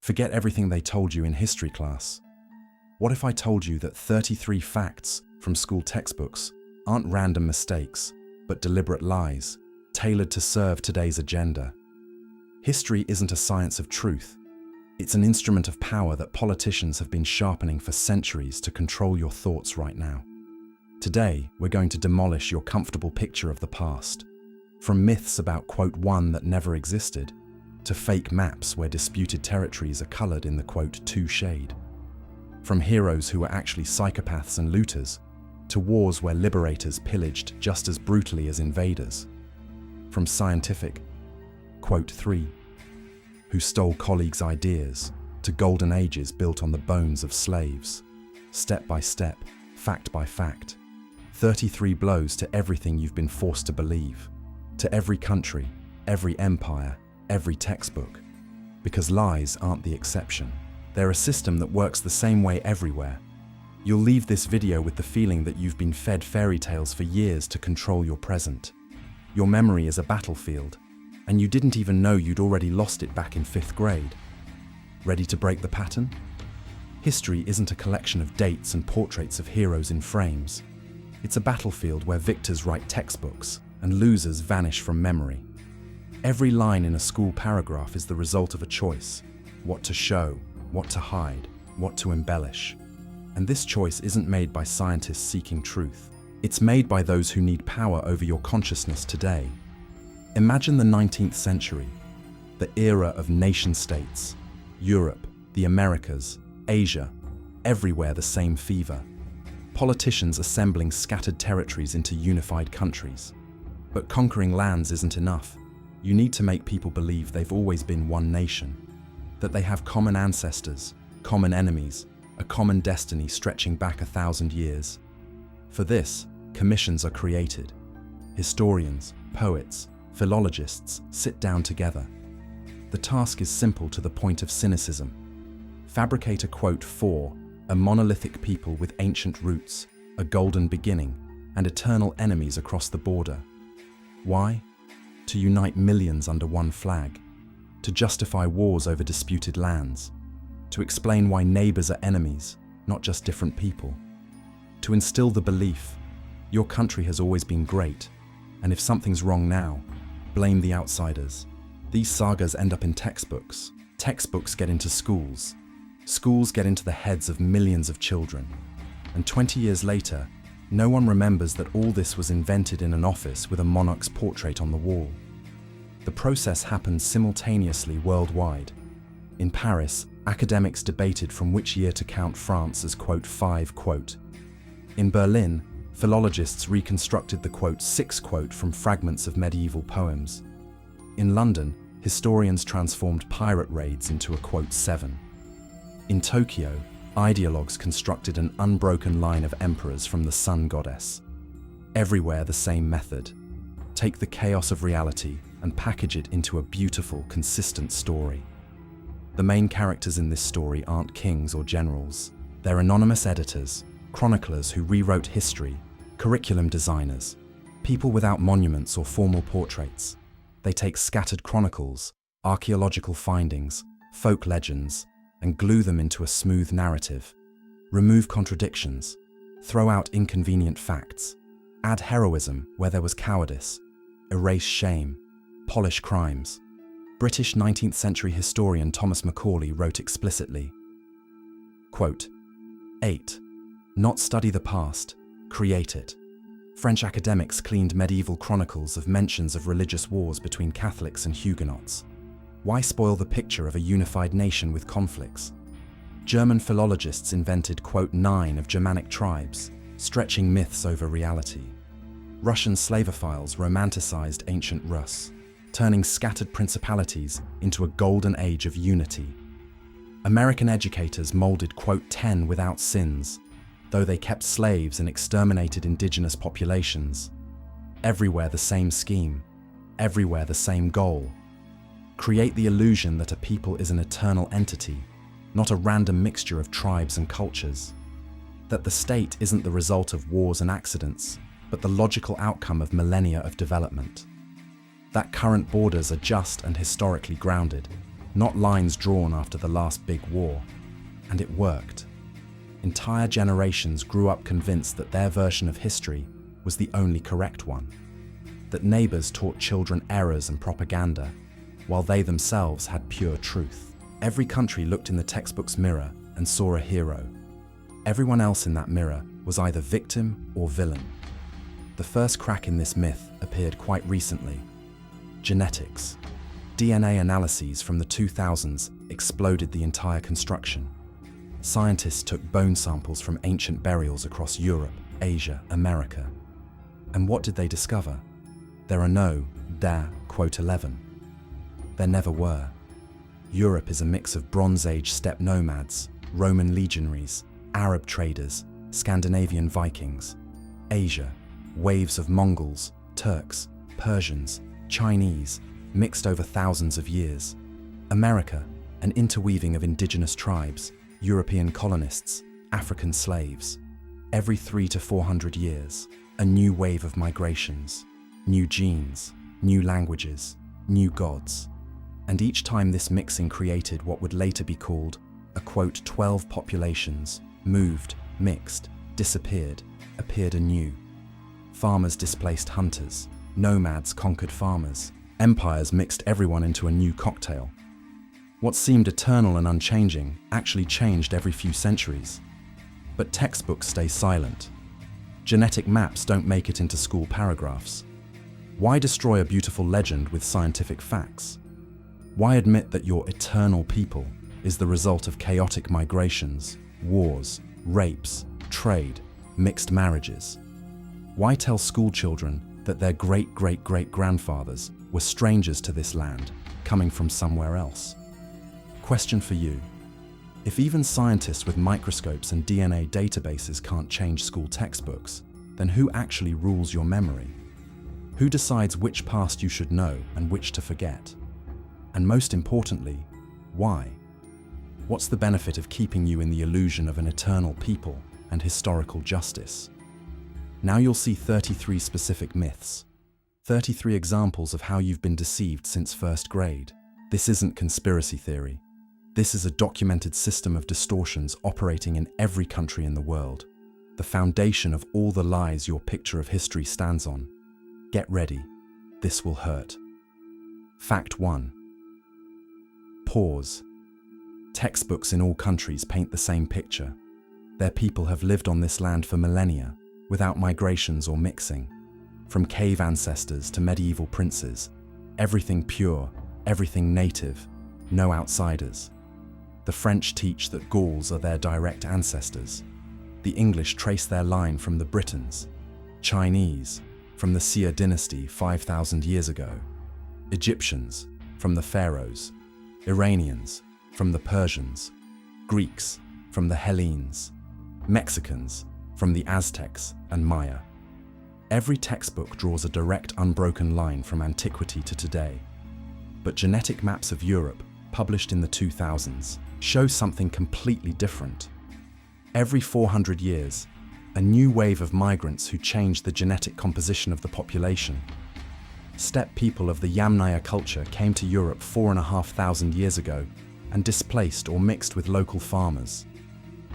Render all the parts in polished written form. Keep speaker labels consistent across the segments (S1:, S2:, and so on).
S1: Forget everything they told you in history class. What if I told you that 33 facts from school textbooks aren't random mistakes, but deliberate lies, tailored to serve today's agenda? History isn't a science of truth. It's an instrument of power that politicians have been sharpening for centuries to control your thoughts right now. Today, we're going to demolish your comfortable picture of the past. From myths about one that never existed, to fake maps where disputed territories are colored in the two shade. From heroes who were actually psychopaths and looters, to wars where liberators pillaged just as brutally as invaders. From scientific 3 who stole colleagues' ideas, to golden ages built on the bones of slaves. Step by step, fact by fact. 33 blows to everything you've been forced to believe. To every country, every empire, every textbook. Because lies aren't the exception. They're a system that works the same way everywhere. You'll leave this video with the feeling that you've been fed fairy tales for years to control your present. Your memory is a battlefield, and you didn't even know you'd already lost it back in 5th grade. Ready to break the pattern? History isn't a collection of dates and portraits of heroes in frames. It's a battlefield where victors write textbooks and losers vanish from memory. Every line in a school paragraph is the result of a choice: what to show, what to hide, what to embellish. And this choice isn't made by scientists seeking truth. It's made by those who need power over your consciousness today. Imagine the 19th century, the era of nation-states. Europe, the Americas, Asia, everywhere the same fever. Politicians assembling scattered territories into unified countries. But conquering lands isn't enough. You need to make people believe they've always been one nation, that they have common ancestors, common enemies, a common destiny stretching back 1,000 years. For this, commissions are created. Historians, poets, philologists sit down together. The task is simple to the point of cynicism. Fabricate a for a monolithic people with ancient roots, a golden beginning, and eternal enemies across the border. Why? To unite millions under one flag, to justify wars over disputed lands, to explain why neighbors are enemies, not just different people, to instill the belief your country has always been great, and if something's wrong now, blame the outsiders. These sagas end up in textbooks. Textbooks get into schools. Schools get into the heads of millions of children. And 20 years later, no one remembers that all this was invented in an office with a monarch's portrait on the wall. The process happened simultaneously worldwide. In Paris, academics debated from which year to count France as 5. In Berlin, philologists reconstructed the 6 from fragments of medieval poems. In London, historians transformed pirate raids into a 7. In Tokyo, ideologues constructed an unbroken line of emperors from the sun goddess. Everywhere the same method. Take the chaos of reality and package it into a beautiful, consistent story. The main characters in this story aren't kings or generals. They're anonymous editors, chroniclers who rewrote history, curriculum designers, people without monuments or formal portraits. They take scattered chronicles, archaeological findings, folk legends, and glue them into a smooth narrative. Remove contradictions, throw out inconvenient facts, add heroism where there was cowardice, erase shame, polish crimes. British 19th century historian Thomas Macaulay wrote explicitly, quote, 8. Not study the past, create it. French academics cleaned medieval chronicles of mentions of religious wars between Catholics and Huguenots. Why spoil the picture of a unified nation with conflicts? German philologists invented, quote, 9 of Germanic tribes, stretching myths over reality. Russian Slavophiles romanticized ancient Rus, turning scattered principalities into a golden age of unity. American educators molded, quote, 10 without sins, though they kept slaves and exterminated indigenous populations. Everywhere the same scheme, everywhere the same goal. Create the illusion that a people is an eternal entity, not a random mixture of tribes and cultures. That the state isn't the result of wars and accidents, but the logical outcome of millennia of development. That current borders are just and historically grounded, not lines drawn after the last big war. And it worked. Entire generations grew up convinced that their version of history was the only correct one, that neighbors taught children errors and propaganda, while they themselves had pure truth. Every country looked in the textbook's mirror and saw a hero. Everyone else in that mirror was either victim or villain. The first crack in this myth appeared quite recently. Genetics. DNA analyses from the 2000s exploded the entire construction. Scientists took bone samples from ancient burials across Europe, Asia, America. And what did they discover? There are no quote 11. There never were. Europe is a mix of Bronze Age steppe nomads, Roman legionaries, Arab traders, Scandinavian Vikings. Asia, waves of Mongols, Turks, Persians, Chinese, mixed over thousands of years. America, an interweaving of indigenous tribes, European colonists, African slaves. Every 300 to 400 years, a new wave of migrations, new genes, new languages, new gods. And each time this mixing created what would later be called a quote 12 populations, moved, mixed, disappeared, appeared anew. Farmers displaced hunters, nomads conquered farmers, empires mixed everyone into a new cocktail. What seemed eternal and unchanging actually changed every few centuries. But textbooks stay silent. Genetic maps don't make it into school paragraphs. Why destroy a beautiful legend with scientific facts? Why admit that your eternal people is the result of chaotic migrations, wars, rapes, trade, mixed marriages? Why tell school children that their great-great-great-grandfathers were strangers to this land, coming from somewhere else? Question for you. If even scientists with microscopes and DNA databases can't change school textbooks, then who actually rules your memory? Who decides which past you should know and which to forget? And most importantly, why? What's the benefit of keeping you in the illusion of an eternal people and historical justice? Now you'll see 33 specific myths, 33 examples of how you've been deceived since first grade. This isn't conspiracy theory. This is a documented system of distortions operating in every country in the world, the foundation of all the lies your picture of history stands on. Get ready. This will hurt. Fact 1. Pause. Textbooks in all countries paint the same picture. Their people have lived on this land for millennia, without migrations or mixing. From cave ancestors to medieval princes, everything pure, everything native, no outsiders. The French teach that Gauls are their direct ancestors. The English trace their line from the Britons. Chinese, from the Xia dynasty 5,000 years ago. Egyptians, from the pharaohs. Iranians, from the Persians. Greeks, from the Hellenes. Mexicans, from the Aztecs and Maya. Every textbook draws a direct, unbroken line from antiquity to today. But genetic maps of Europe, published in the 2000s, show something completely different. Every 400 years, a new wave of migrants who changed the genetic composition of the population. Steppe people of the Yamnaya culture came to Europe 4,500 years ago and displaced or mixed with local farmers.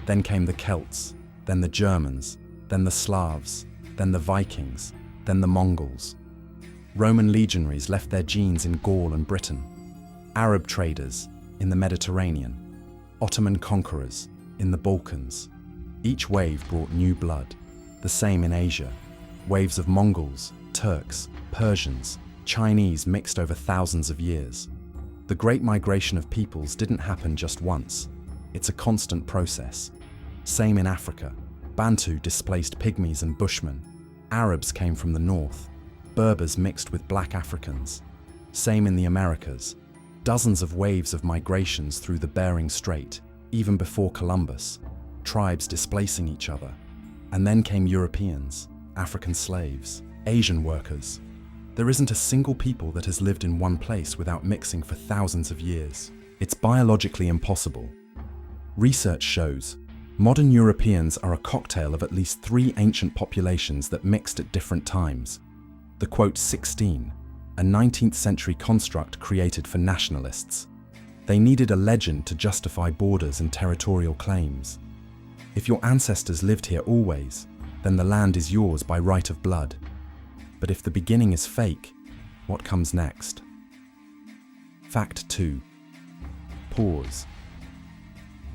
S1: Then came the Celts, then the Germans, then the Slavs, then the Vikings, then the Mongols. Roman legionaries left their genes in Gaul and Britain. Arab traders in the Mediterranean. Ottoman conquerors in the Balkans. Each wave brought new blood. The same in Asia. Waves of Mongols, Turks, Persians, Chinese mixed over thousands of years. The Great Migration of peoples didn't happen just once. It's a constant process. Same in Africa. Bantu displaced pygmies and Bushmen. Arabs came from the north. Berbers mixed with black Africans. Same in the Americas. Dozens of waves of migrations through the Bering Strait, even before Columbus. Tribes displacing each other. And then came Europeans, African slaves, Asian workers. There isn't a single people that has lived in one place without mixing for thousands of years. It's biologically impossible. Research shows modern Europeans are a cocktail of at least 3 ancient populations that mixed at different times. The quote 16, a 19th century construct created for nationalists. They needed a legend to justify borders and territorial claims. If your ancestors lived here always, then the land is yours by right of blood. But if the beginning is fake, what comes next? Fact 2. Pause.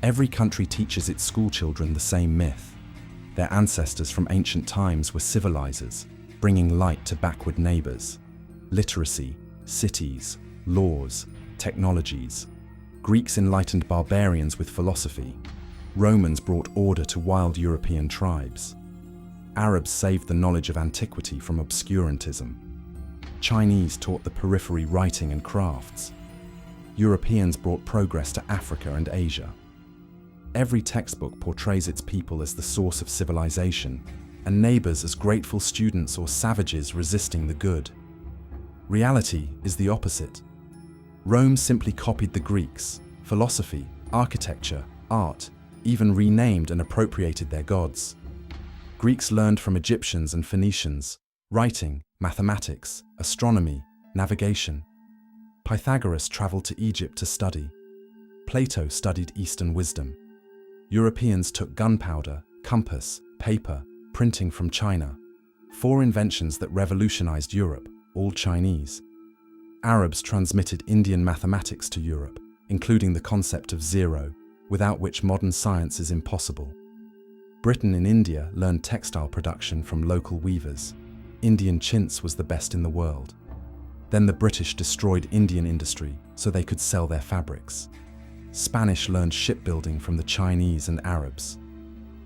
S1: Every country teaches its schoolchildren the same myth. Their ancestors from ancient times were civilizers, bringing light to backward neighbors. Literacy, cities, laws, technologies. Greeks enlightened barbarians with philosophy. Romans brought order to wild European tribes. Arabs saved the knowledge of antiquity from obscurantism. Chinese taught the periphery writing and crafts. Europeans brought progress to Africa and Asia. Every textbook portrays its people as the source of civilization, and neighbors as grateful students or savages resisting the good. Reality is the opposite. Rome simply copied the Greeks, philosophy, architecture, art, even renamed and appropriated their gods. Greeks learned from Egyptians and Phoenicians, writing, mathematics, astronomy, navigation. Pythagoras traveled to Egypt to study. Plato studied Eastern wisdom. Europeans took gunpowder, compass, paper, printing from China. 4 inventions that revolutionized Europe, all Chinese. Arabs transmitted Indian mathematics to Europe, including the concept of zero, without which modern science is impossible. Britain in India learned textile production from local weavers. Indian chintz was the best in the world. Then the British destroyed Indian industry so they could sell their fabrics. Spanish learned shipbuilding from the Chinese and Arabs.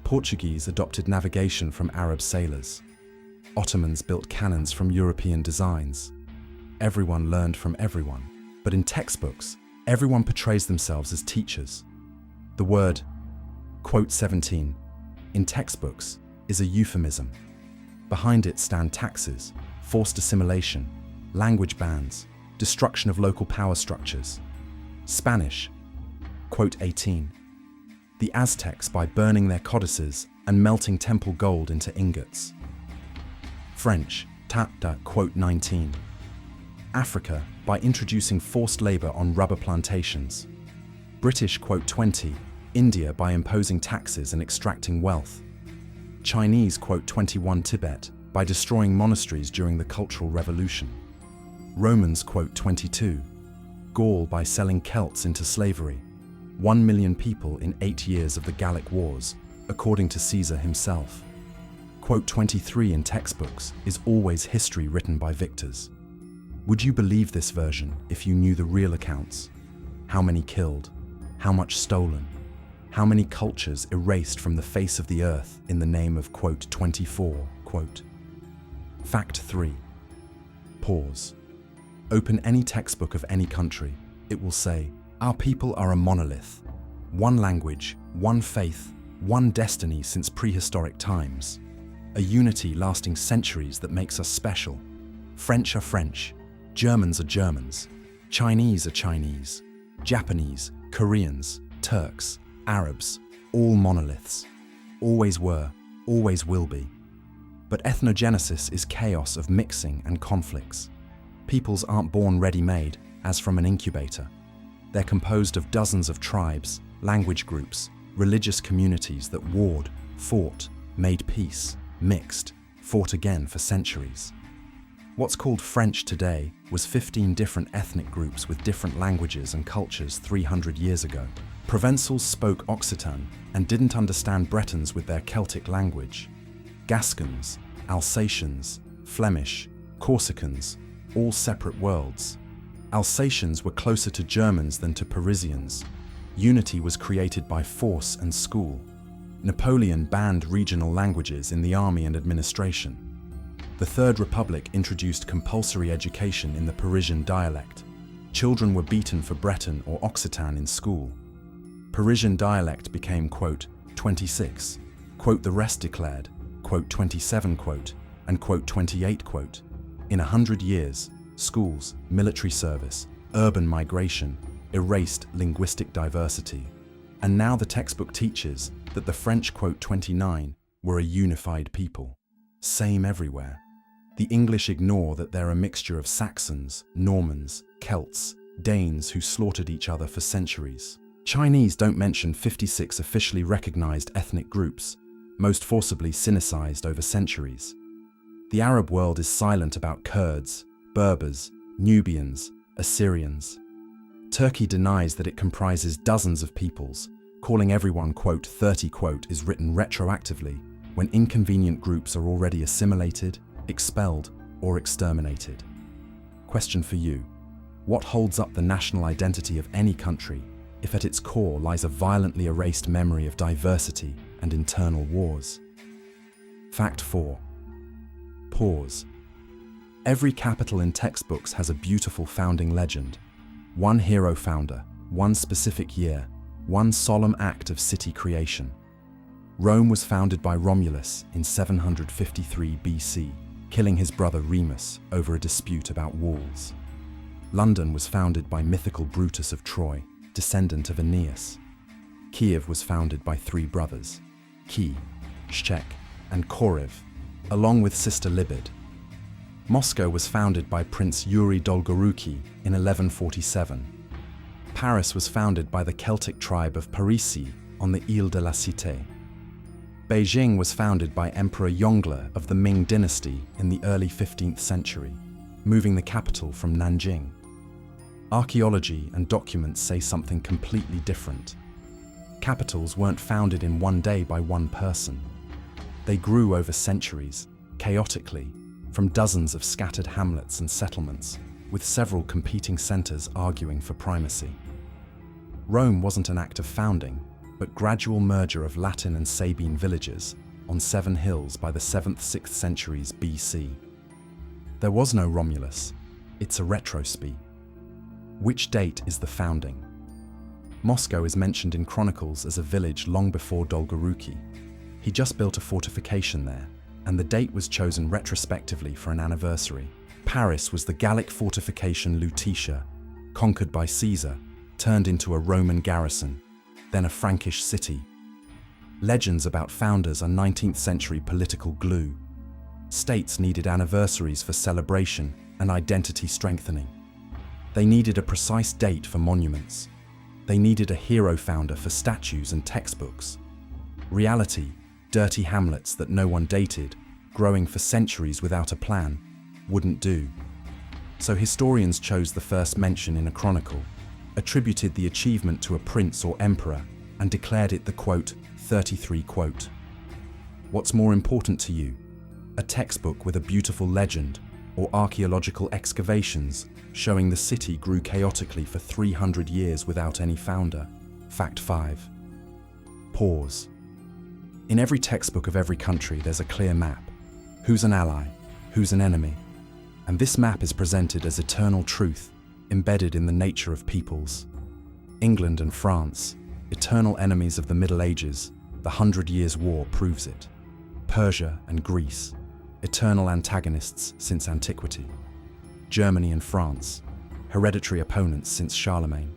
S1: Portuguese adopted navigation from Arab sailors. Ottomans built cannons from European designs. Everyone learned from everyone, but in textbooks, everyone portrays themselves as teachers. The word, quote 17, in textbooks is a euphemism. Behind it stand taxes, forced assimilation, language bans, destruction of local power structures. Spanish, quote 18, the Aztecs by burning their codices and melting temple gold into ingots. French, quote 19, Africa by introducing forced labor on rubber plantations. British, quote 20, India by imposing taxes and extracting wealth. Chinese, quote 21, Tibet by destroying monasteries during the Cultural Revolution. Romans, quote 22, Gaul by selling Celts into slavery. 1 million people in 8 years of the Gallic Wars, according to Caesar himself. Quote 23 in textbooks is always history written by victors. Would you believe this version if you knew the real accounts? How many killed? How much stolen? How many cultures erased from the face of the earth in the name of quote 24, quote. Fact 3. Pause. Open any textbook of any country. It will say, our people are a monolith. One language, one faith, one destiny since prehistoric times. A unity lasting centuries that makes us special. French are French. Germans are Germans. Chinese are Chinese. Japanese, Koreans, Turks, Arabs, all monoliths. Always were, always will be. But ethnogenesis is chaos of mixing and conflicts. Peoples aren't born ready-made, as from an incubator. They're composed of dozens of tribes, language groups, religious communities that warred, fought, made peace, mixed, fought again for centuries. What's called French today was 15 different ethnic groups with different languages and cultures 300 years ago. Provençals spoke Occitan and didn't understand Bretons with their Celtic language. Gascons, Alsatians, Flemish, Corsicans, all separate worlds. Alsatians were closer to Germans than to Parisians. Unity was created by force and school. Napoleon banned regional languages in the army and administration. The Third Republic introduced compulsory education in the Parisian dialect. Children were beaten for Breton or Occitan in school. Parisian dialect became, quote, 26, quote, the rest declared, quote, 27, quote, and quote, 28, quote. In 100 years, schools, military service, urban migration erased linguistic diversity. And now the textbook teaches that the French, quote, 29, were a unified people. Same everywhere. The English ignore that they're a mixture of Saxons, Normans, Celts, Danes who slaughtered each other for centuries. Chinese don't mention 56 officially recognized ethnic groups, most forcibly Sinicized over centuries. The Arab world is silent about Kurds, Berbers, Nubians, Assyrians. Turkey denies that it comprises dozens of peoples, calling everyone, quote, 30, quote, is written retroactively when inconvenient groups are already assimilated, expelled, or exterminated. Question for you. What holds up the national identity of any country if at its core lies a violently erased memory of diversity and internal wars? Fact 4. Pause. Every capital in textbooks has a beautiful founding legend. One hero founder, one specific year, one solemn act of city creation. Rome was founded by Romulus in 753 BC, killing his brother Remus over a dispute about walls. London was founded by mythical Brutus of Troy, descendant of Aeneas. Kiev was founded by three brothers, Ki, Shchek, and Koriv, along with sister Libid. Moscow was founded by Prince Yuri Dolgoruki in 1147. Paris was founded by the Celtic tribe of Parisi on the Ile de la Cité. Beijing was founded by Emperor Yongle of the Ming dynasty in the early 15th century, moving the capital from Nanjing. Archaeology and documents say something completely different. Capitals weren't founded in one day by one person. They grew over centuries, chaotically, from dozens of scattered hamlets and settlements, with several competing centers arguing for primacy. Rome wasn't an act of founding, but gradual merger of Latin and Sabine villages on 7 hills by the 7th–6th centuries BC. There was no Romulus. It's a retrospect. Which date is the founding? Moscow is mentioned in chronicles as a village long before Dolgoruki. He just built a fortification there, and the date was chosen retrospectively for an anniversary. Paris was the Gallic fortification Lutetia, conquered by Caesar, turned into a Roman garrison, then a Frankish city. Legends about founders are 19th century political glue. States needed anniversaries for celebration and identity strengthening. They needed a precise date for monuments. They needed a hero founder for statues and textbooks. Reality, dirty hamlets that no one dated, growing for centuries without a plan, wouldn't do. So historians chose the first mention in a chronicle, attributed the achievement to a prince or emperor, and declared it the, quote, 33, quote. What's more important to you? A textbook with a beautiful legend, or archaeological excavations showing the city grew chaotically for 300 years without any founder? Fact 5. Pause. In every textbook of every country, there's a clear map. Who's an ally? Who's an enemy? And this map is presented as eternal truth, embedded in the nature of peoples. England and France, eternal enemies of the Middle Ages, the 100 Years' War proves it. Persia and Greece, eternal antagonists since antiquity. Germany and France, hereditary opponents since Charlemagne.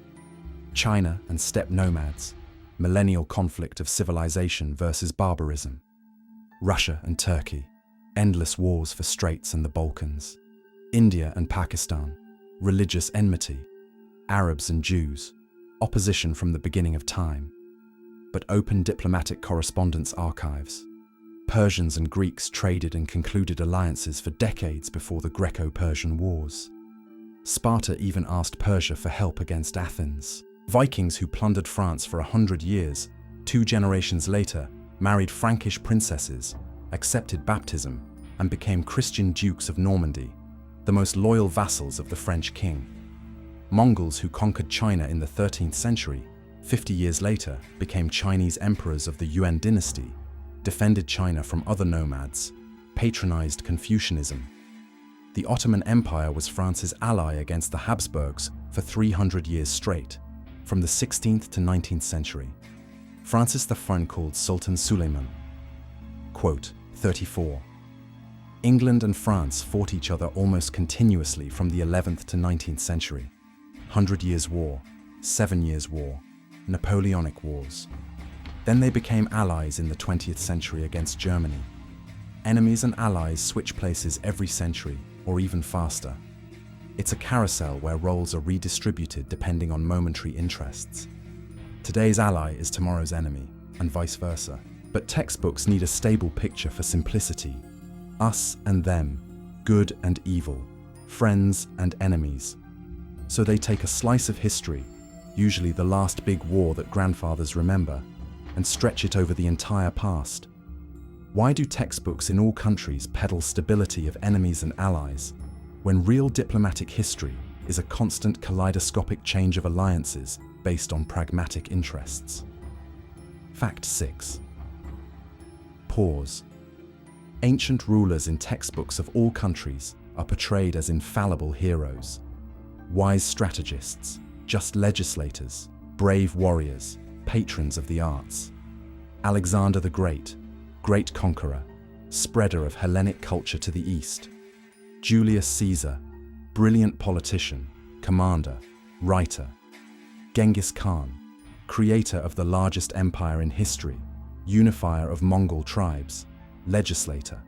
S1: China and steppe nomads, millennial conflict of civilization versus barbarism. Russia and Turkey, endless wars for Straits and the Balkans. India and Pakistan, religious enmity. Arabs and Jews, opposition from the beginning of time. But open diplomatic correspondence archives. Persians and Greeks traded and concluded alliances for decades before the Greco-Persian Wars. Sparta even asked Persia for help against Athens. Vikings who plundered France for 100 years, 2 generations later, married Frankish princesses, accepted baptism, and became Christian dukes of Normandy, the most loyal vassals of the French king. Mongols who conquered China in the 13th century, 50 years later, became Chinese emperors of the Yuan dynasty, defended China from other nomads, patronized Confucianism. The Ottoman Empire was France's ally against the Habsburgs for 300 years straight, from the 16th to 19th century. Francis I called Sultan Suleiman, quote, 34. England and France fought each other almost continuously from the 11th to 19th century. 100 Years' War, 7 Years' War, Napoleonic Wars. Then they became allies in the 20th century against Germany. Enemies and allies switch places every century, or even faster. It's a carousel where roles are redistributed depending on momentary interests. Today's ally is tomorrow's enemy, and vice versa. But textbooks need a stable picture for simplicity. Us and them, good and evil, friends and enemies. So they take a slice of history, usually the last big war that grandfathers remember, and stretch it over the entire past. Why do textbooks in all countries peddle stability of enemies and allies, when real diplomatic history is a constant kaleidoscopic change of alliances based on pragmatic interests? Fact 6. Pause. Ancient rulers in textbooks of all countries are portrayed as infallible heroes, wise strategists, just legislators, brave warriors, patrons of the arts. Alexander the Great, great conqueror, spreader of Hellenic culture to the east. Julius Caesar, brilliant politician, commander, writer. Genghis Khan, creator of the largest empire in history, unifier of Mongol tribes, legislator.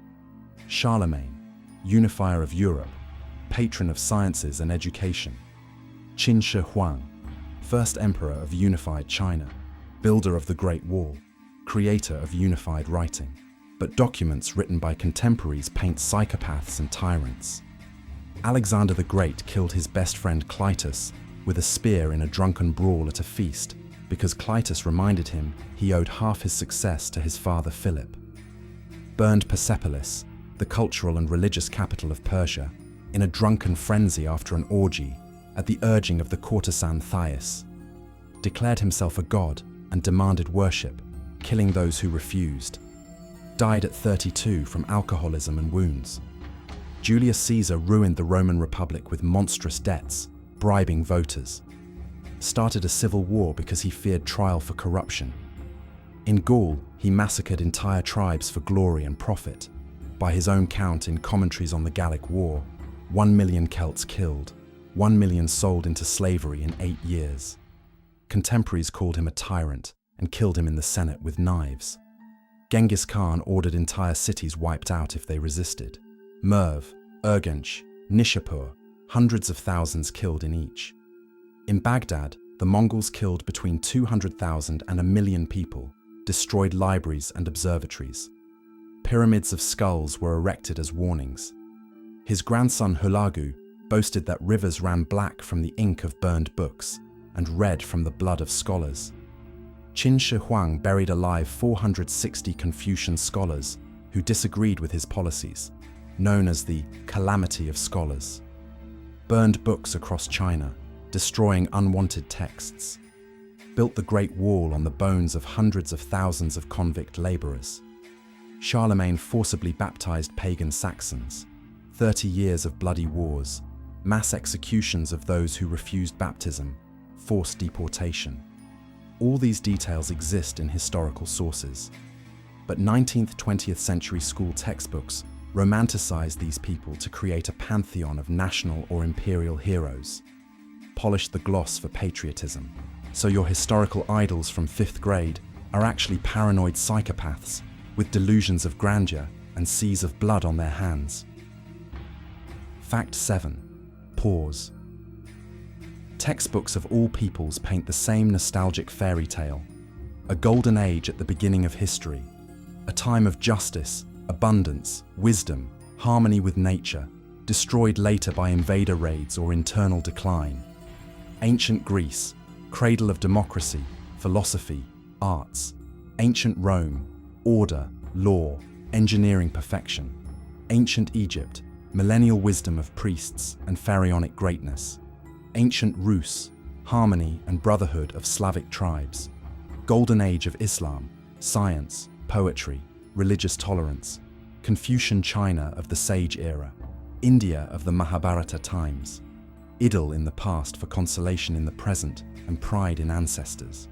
S1: Charlemagne, unifier of Europe, patron of sciences and education. Qin Shi Huang, first emperor of unified China, builder of the Great Wall, creator of unified writing. But documents written by contemporaries paint psychopaths and tyrants. Alexander the Great killed his best friend Clytus with a spear in a drunken brawl at a feast because Clytus reminded him he owed half his success to his father Philip. Burned Persepolis, the cultural and religious capital of Persia, in a drunken frenzy after an orgy at the urging of the courtesan Thais. Declared himself a god and demanded worship, killing those who refused. Died at 32 from alcoholism and wounds. Julius Caesar ruined the Roman Republic with monstrous debts, bribing voters. Started a civil war because he feared trial for corruption. In Gaul, he massacred entire tribes for glory and profit. By his own count in Commentaries on the Gallic War, 1 million Celts killed, 1 million sold into slavery in 8 years. Contemporaries called him a tyrant and killed him in the Senate with knives. Genghis Khan ordered entire cities wiped out if they resisted. Merv, Urgench, Nishapur, hundreds of thousands killed in each. In Baghdad, the Mongols killed between 200,000 and 1 million people, destroyed libraries and observatories. Pyramids of skulls were erected as warnings. His grandson Hulagu boasted that rivers ran black from the ink of burned books and red from the blood of scholars. Qin Shi Huang buried alive 460 Confucian scholars who disagreed with his policies, known as the calamity of scholars. Burned books across China, destroying unwanted texts. Built the Great Wall on the bones of hundreds of thousands of convict laborers. Charlemagne forcibly baptized pagan Saxons. 30 years of bloody wars, mass executions of those who refused baptism, forced deportation. All these details exist in historical sources. But 19th-20th century school textbooks romanticize these people to create a pantheon of national or imperial heroes. Polish the gloss for patriotism. So your historical idols from 5th grade are actually paranoid psychopaths with delusions of grandeur and seas of blood on their hands. Fact 7. Pause. Textbooks of all peoples paint the same nostalgic fairy tale. A golden age at the beginning of history. A time of justice, abundance, wisdom, harmony with nature, destroyed later by invader raids or internal decline. Ancient Greece, cradle of democracy, philosophy, arts. Ancient Rome, order, law, engineering perfection. Ancient Egypt, millennial wisdom of priests and pharaonic greatness. Ancient Rus, harmony and brotherhood of Slavic tribes. Golden age of Islam, science, poetry, religious tolerance. Confucian China of the Sage era. India of the Mahabharata times. Idyll in the past for consolation in the present and pride in ancestors.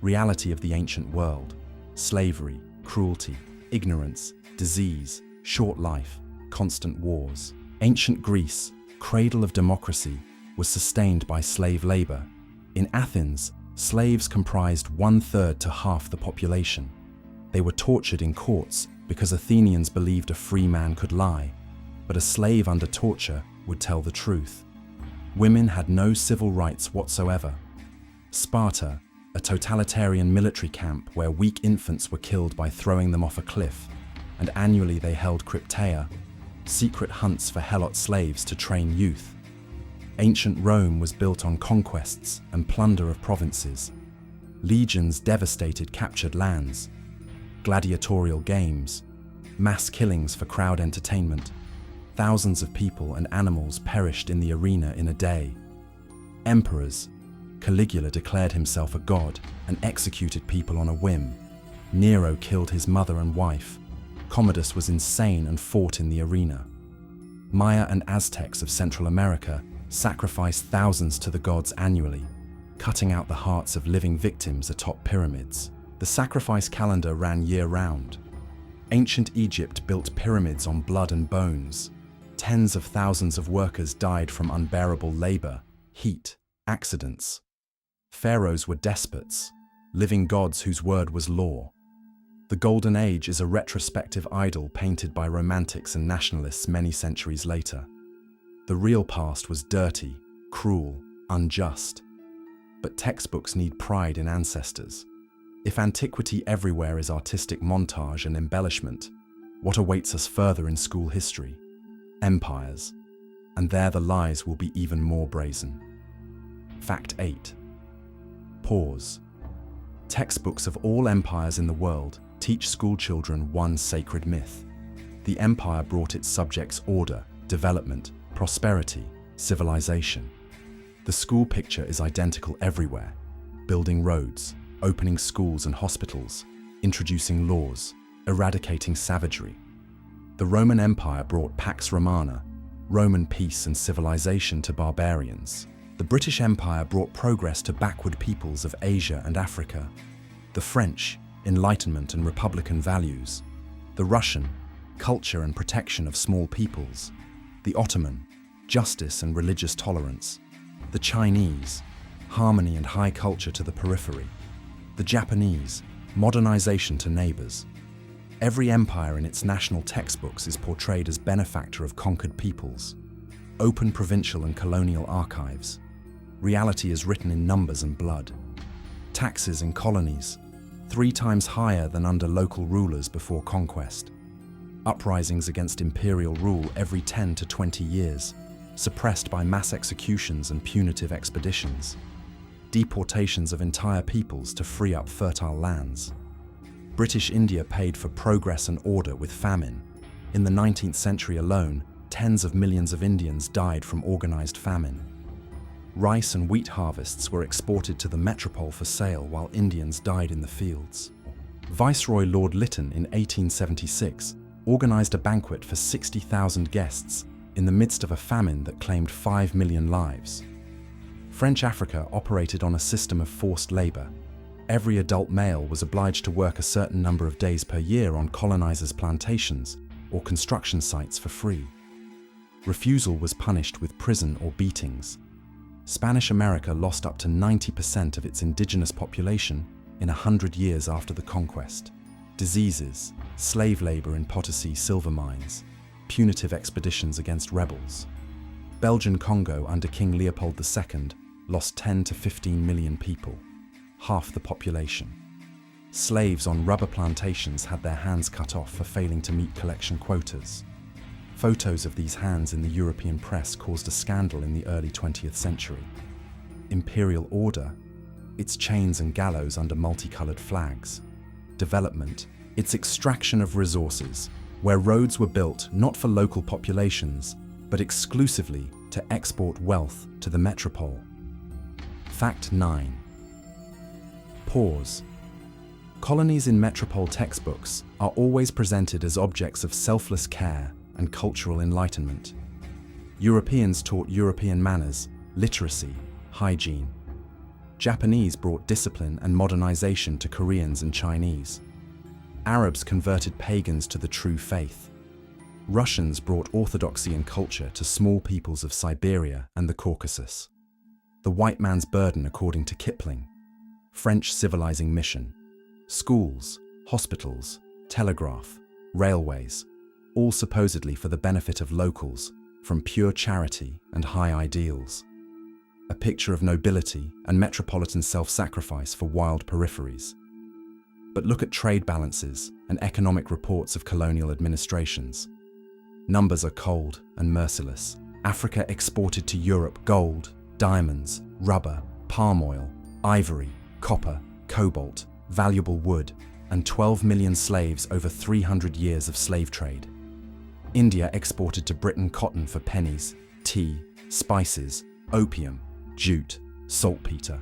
S1: Reality of the ancient world. Slavery, cruelty, ignorance, disease, short life, constant wars. Ancient Greece, cradle of democracy, was sustained by slave labor. In Athens, slaves comprised 1/3 to half the population. They were tortured in courts because Athenians believed a free man could lie, but a slave under torture would tell the truth. Women had no civil rights whatsoever. Sparta, a totalitarian military camp where weak infants were killed by throwing them off a cliff, and annually they held crypteia, secret hunts for helot slaves to train youth. Ancient Rome was built on conquests and plunder of provinces. Legions devastated captured lands. Gladiatorial games, mass killings for crowd entertainment. Thousands of people and animals perished in the arena in a day. Emperors, Caligula declared himself a god and executed people on a whim. Nero killed his mother and wife. Commodus was insane and fought in the arena. Maya and Aztecs of Central America sacrificed thousands to the gods annually, cutting out the hearts of living victims atop pyramids. The sacrifice calendar ran year-round. Ancient Egypt built pyramids on blood and bones. Tens of thousands of workers died from unbearable labor, heat, accidents. Pharaohs were despots, living gods whose word was law. The Golden Age is a retrospective idol painted by romantics and nationalists many centuries later. The real past was dirty, cruel, unjust. But textbooks need pride in ancestors. If antiquity everywhere is artistic montage and embellishment, what awaits us further in school history? Empires. And there the lies will be even more brazen. Fact 8. Pause. Textbooks of all empires in the world teach schoolchildren one sacred myth. The empire brought its subjects order, development, prosperity, civilization. The school picture is identical everywhere: building roads, opening schools and hospitals, introducing laws, eradicating savagery. The Roman Empire brought Pax Romana, Roman peace and civilization to barbarians. The British Empire brought progress to backward peoples of Asia and Africa. The French, enlightenment and republican values. The Russian, culture and protection of small peoples. The Ottoman, justice and religious tolerance. The Chinese, harmony and high culture to the periphery. The Japanese, modernization to neighbors. Every empire in its national textbooks is portrayed as benefactor of conquered peoples. Open provincial and colonial archives. Reality is written in numbers and blood. Taxes in colonies, 3 times higher than under local rulers before conquest. Uprisings against imperial rule every 10 to 20 years, suppressed by mass executions and punitive expeditions. Deportations of entire peoples to free up fertile lands. British India paid for progress and order with famine. In the 19th century alone, tens of millions of Indians died from organized famine. Rice and wheat harvests were exported to the metropole for sale while Indians died in the fields. Viceroy Lord Lytton in 1876 organized a banquet for 60,000 guests in the midst of a famine that claimed 5 million lives. French Africa operated on a system of forced labor. Every adult male was obliged to work a certain number of days per year on colonizers' plantations or construction sites for free. Refusal was punished with prison or beatings. Spanish America lost up to 90% of its indigenous population in 100 years after the conquest. Diseases, slave labor in Potosi silver mines, punitive expeditions against rebels. Belgian Congo under King Leopold II lost 10 to 15 million people, half the population. Slaves on rubber plantations had their hands cut off for failing to meet collection quotas. Photos of these hands in the European press caused a scandal in the early 20th century. Imperial order, its chains and gallows under multicolored flags. Development, its extraction of resources, where roads were built not for local populations, but exclusively to export wealth to the metropole. Fact 9. Pause. Colonies in metropole textbooks are always presented as objects of selfless care and cultural enlightenment. Europeans taught European manners, literacy, hygiene. Japanese brought discipline and modernization to Koreans and Chinese. Arabs converted pagans to the true faith. Russians brought orthodoxy and culture to small peoples of Siberia and the Caucasus. The white man's burden, according to Kipling. French civilizing mission. Schools, hospitals, telegraph, railways, all supposedly for the benefit of locals, from pure charity and high ideals. a picture of nobility and metropolitan self-sacrifice for wild peripheries. But look at trade balances and economic reports of colonial administrations. Numbers are cold and merciless. Africa exported to Europe gold, diamonds, rubber, palm oil, ivory, copper, cobalt, valuable wood, and 12 million slaves over 300 years of slave trade. India exported to Britain cotton for pennies, tea, spices, opium, jute, saltpeter.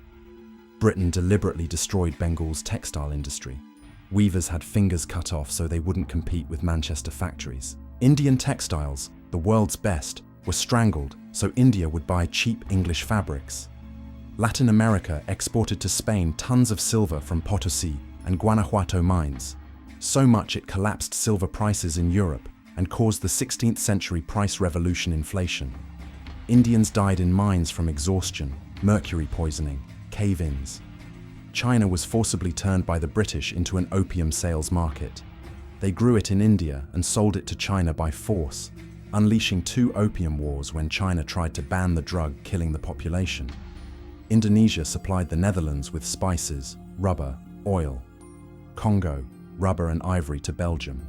S1: Britain deliberately destroyed Bengal's textile industry. Weavers had fingers cut off so they wouldn't compete with Manchester factories. Indian textiles, the world's best, were strangled so India would buy cheap English fabrics. Latin America exported to Spain tons of silver from Potosi and Guanajuato mines, so much it collapsed silver prices in Europe and caused the 16th century price revolution inflation. Indians died in mines from exhaustion, mercury poisoning, cave-ins. China was forcibly turned by the British into an opium sales market. They grew it in India and sold it to China by force, unleashing 2 opium wars when China tried to ban the drug, killing the population. Indonesia supplied the Netherlands with spices, rubber, oil. Congo, rubber and ivory to Belgium.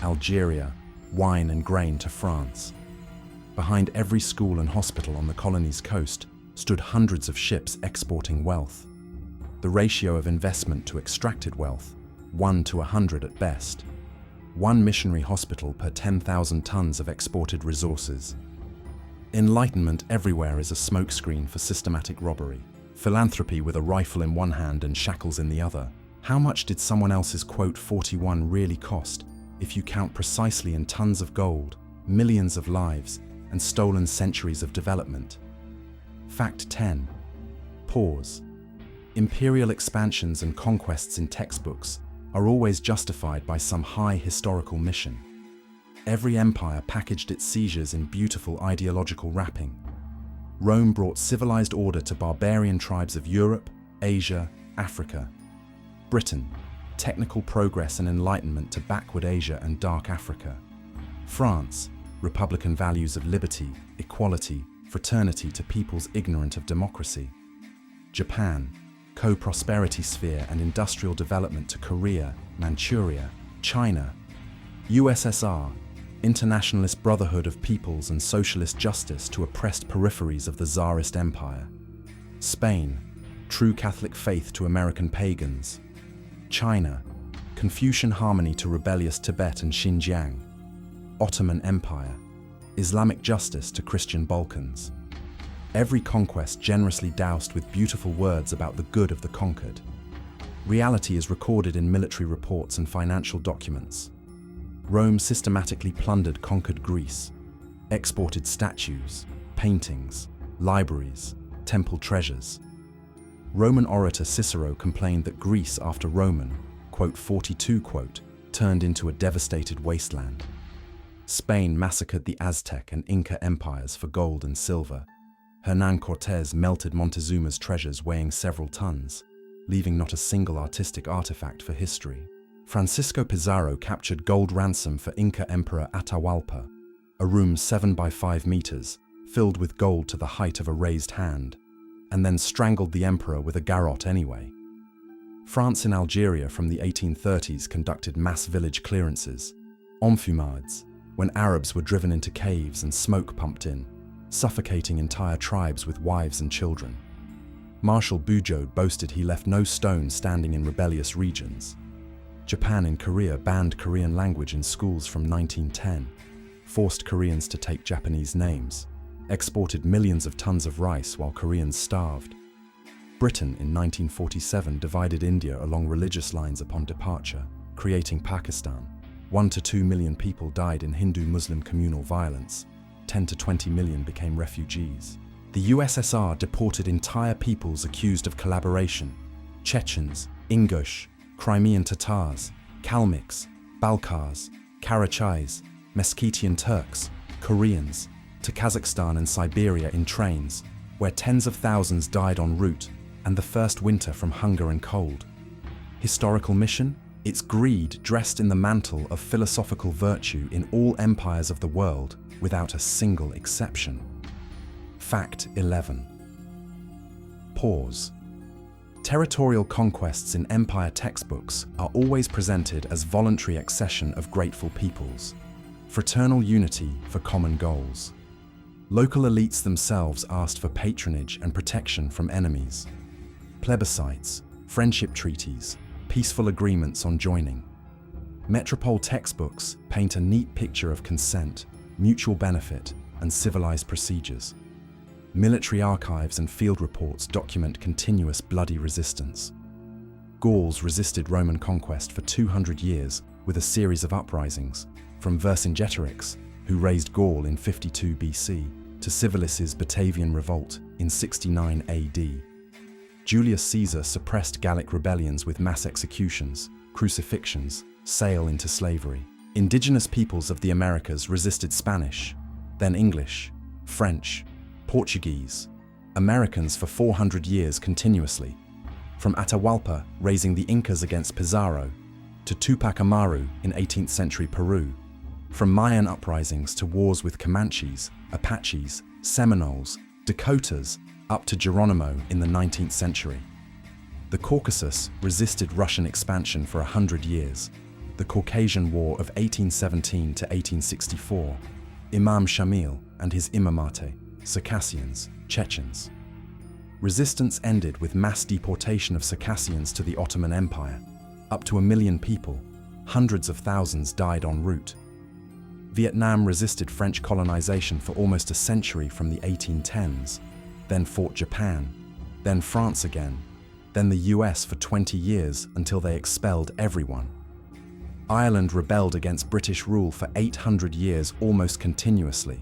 S1: Algeria, wine and grain to France. Behind every school and hospital on the colony's coast stood hundreds of ships exporting wealth. The ratio of investment to extracted wealth, 1 to 100 at best. 1 missionary hospital per 10,000 tons of exported resources. Enlightenment everywhere is a smokescreen for systematic robbery. Philanthropy with a rifle in one hand and shackles in the other. How much did someone else's quote 41 really cost if you count precisely in tons of gold, millions of lives, and stolen centuries of development? Fact 10. Pause. Imperial expansions and conquests in textbooks are always justified by some high historical mission. Every empire packaged its seizures in beautiful ideological wrapping. Rome brought civilized order to barbarian tribes of Europe, Asia, Africa. Britain, technical progress and enlightenment to backward Asia and dark Africa. France, republican values of liberty, equality, fraternity to peoples ignorant of democracy. Japan, co-prosperity sphere and industrial development to Korea, Manchuria, China. USSR, internationalist brotherhood of peoples and socialist justice to oppressed peripheries of the Tsarist Empire. Spain, true Catholic faith to American pagans. China, Confucian harmony to rebellious Tibet and Xinjiang. Ottoman Empire, Islamic justice to Christian Balkans. Every conquest generously doused with beautiful words about the good of the conquered. Reality is recorded in military reports and financial documents. Rome systematically plundered conquered Greece, exported statues, paintings, libraries, temple treasures. Roman orator Cicero complained that Greece after Roman, quote 42, quote, turned into a devastated wasteland. Spain massacred the Aztec and Inca empires for gold and silver. Hernán Cortés melted Montezuma's treasures weighing several tons, leaving not a single artistic artifact for history. Francisco Pizarro captured gold ransom for Inca Emperor Atahualpa, a room 7 by 5 meters, filled with gold to the height of a raised hand, and then strangled the emperor with a garrote anyway. France in Algeria from the 1830s conducted mass village clearances, enfumades, when Arabs were driven into caves and smoke pumped in, suffocating entire tribes with wives and children. Marshal Bugeaud boasted he left no stone standing in rebellious regions. Japan in Korea banned Korean language in schools from 1910, forced Koreans to take Japanese names, exported millions of tons of rice while Koreans starved. Britain in 1947 divided India along religious lines upon departure, creating Pakistan. 1 to 2 million people died in Hindu-Muslim communal violence. 10 to 20 million became refugees. The USSR deported entire peoples accused of collaboration. Chechens, Ingush, Crimean Tatars, Kalmyks, Balkars, Karachais, Meskhetian Turks, Koreans, to Kazakhstan and Siberia in trains, where tens of thousands died en route, and the first winter from hunger and cold. Historical mission? It's greed dressed in the mantle of philosophical virtue in all empires of the world, without a single exception. Fact 11. Pause. Territorial conquests in empire textbooks are always presented as voluntary accession of grateful peoples, fraternal unity for common goals. Local elites themselves asked for patronage and protection from enemies. Plebiscites, friendship treaties, peaceful agreements on joining. Metropole textbooks paint a neat picture of consent, mutual benefit, and civilized procedures. Military archives and field reports document continuous bloody resistance. Gauls resisted Roman conquest for 200 years with a series of uprisings, from Vercingetorix, who raised Gaul in 52 BC, to Civilis's Batavian revolt in 69 AD. Julius Caesar suppressed Gallic rebellions with mass executions, crucifixions, sale into slavery. Indigenous peoples of the Americas resisted Spanish, then English, French, Portuguese, Americans for 400 years continuously, from Atahualpa raising the Incas against Pizarro, to Tupac Amaru in 18th century Peru, from Mayan uprisings to wars with Comanches, Apaches, Seminoles, Dakotas, up to Geronimo in the 19th century. The Caucasus resisted Russian expansion for 100 years, the Caucasian War of 1817 to 1864, Imam Shamil and his imamate, Circassians, Chechens. Resistance ended with mass deportation of Circassians to the Ottoman Empire. Up to 1 million people, hundreds of thousands died en route. Vietnam resisted French colonization for almost a century from the 1810s, then fought Japan, then France again, then the US for 20 years until they expelled everyone. Ireland rebelled against British rule for 800 years almost continuously,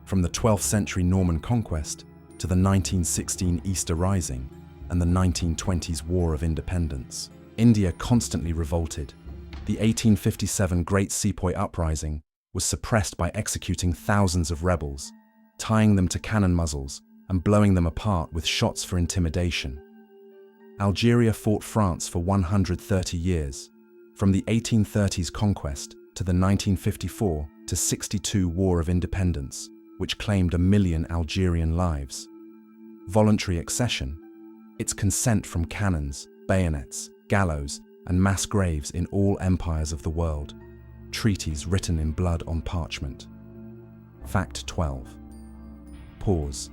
S1: from the 12th century Norman conquest to the 1916 Easter Rising and the 1920s War of Independence. India constantly revolted. The 1857 Great Sepoy Uprising was suppressed by executing thousands of rebels, tying them to cannon muzzles and blowing them apart with shots for intimidation. Algeria fought France for 130 years, from the 1830s conquest to the 1954 to 62 War of Independence, which claimed 1 million Algerian lives. Voluntary accession, its consent from cannons, bayonets, gallows, and mass graves in all empires of the world. Treaties written in blood on parchment. Fact 12. Pause.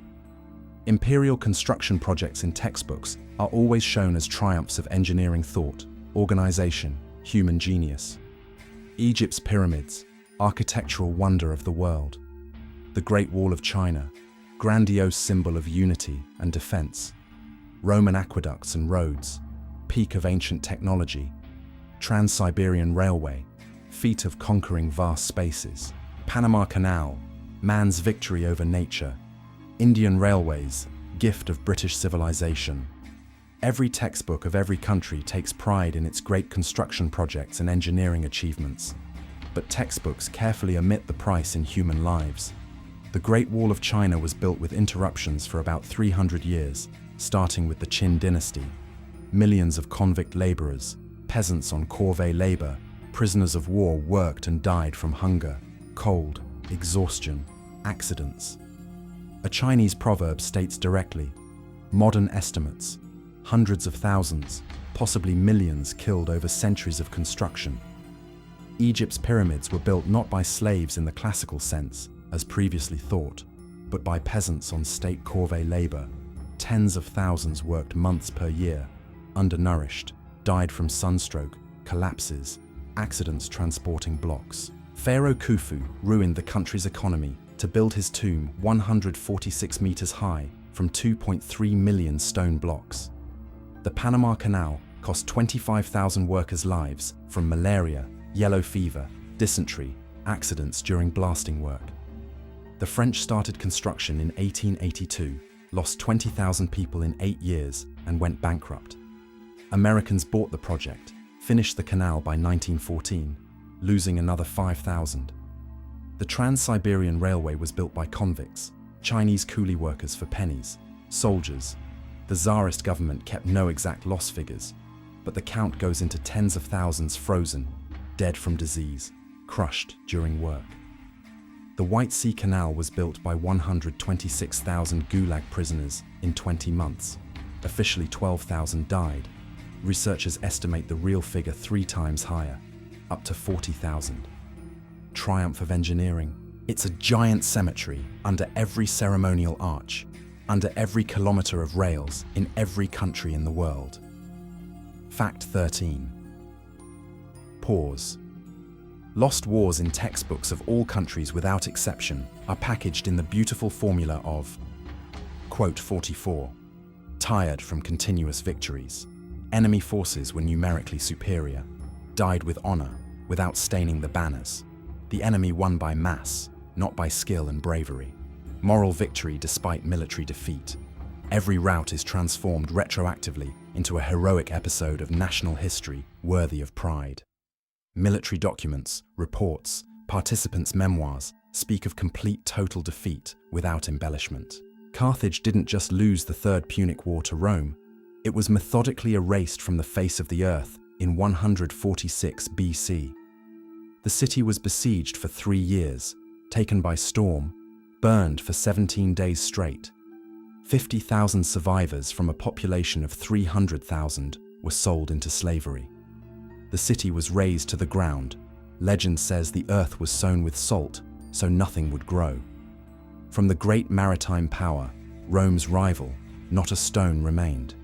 S1: Imperial construction projects in textbooks are always shown as triumphs of engineering thought, organization, human genius. Egypt's pyramids, architectural wonder of the world. The Great Wall of China, grandiose symbol of unity and defense. Roman aqueducts and roads, peak of ancient technology. Trans-Siberian Railway, feat of conquering vast spaces. Panama Canal, man's victory over nature. Indian Railways, gift of British civilization. Every textbook of every country takes pride in its great construction projects and engineering achievements. But textbooks carefully omit the price in human lives. The Great Wall of China was built with interruptions for about 300 years, starting with the Qin dynasty. Millions of convict laborers, peasants on corvée labor, prisoners of war worked and died from hunger, cold, exhaustion, accidents. A Chinese proverb states directly, modern estimates, hundreds of thousands, possibly millions killed over centuries of construction. Egypt's pyramids were built not by slaves in the classical sense, as previously thought, but by peasants on state corvée labor. Tens of thousands worked months per year, undernourished, died from sunstroke, collapses, accidents transporting blocks. Pharaoh Khufu ruined the country's economy to build his tomb 146 meters high from 2.3 million stone blocks. The Panama Canal cost 25,000 workers' lives from malaria, yellow fever, dysentery, accidents during blasting work. The French started construction in 1882, lost 20,000 people in 8 years, and went bankrupt. Americans bought the project, finished the canal by 1914, losing another 5,000. The Trans-Siberian Railway was built by convicts, Chinese coolie workers for pennies, soldiers. The Tsarist government kept no exact loss figures, but the count goes into tens of thousands frozen, dead from disease, crushed during work. The White Sea Canal was built by 126,000 Gulag prisoners in 20 months. Officially 12,000 died. Researchers estimate the real figure 3 times higher, up to 40,000. Triumph of engineering. It's a giant cemetery under every ceremonial arch, under every kilometre of rails in every country in the world. Fact 13. Pause. Lost wars in textbooks of all countries without exception are packaged in the beautiful formula of Quote 44. Tired from continuous victories. Enemy forces were numerically superior, died with honor, without staining the banners. The enemy won by mass, not by skill and bravery. Moral victory despite military defeat. Every rout is transformed retroactively into a heroic episode of national history worthy of pride. Military documents, reports, participants' memoirs speak of complete total defeat without embellishment. Carthage didn't just lose the Third Punic War to Rome, it was methodically erased from the face of the earth in 146 BC. The city was besieged for 3 years, taken by storm, burned for 17 days straight. 50,000 survivors from a population of 300,000 were sold into slavery. The city was razed to the ground. Legend says the earth was sown with salt, so nothing would grow. From the great maritime power, Rome's rival, not a stone remained.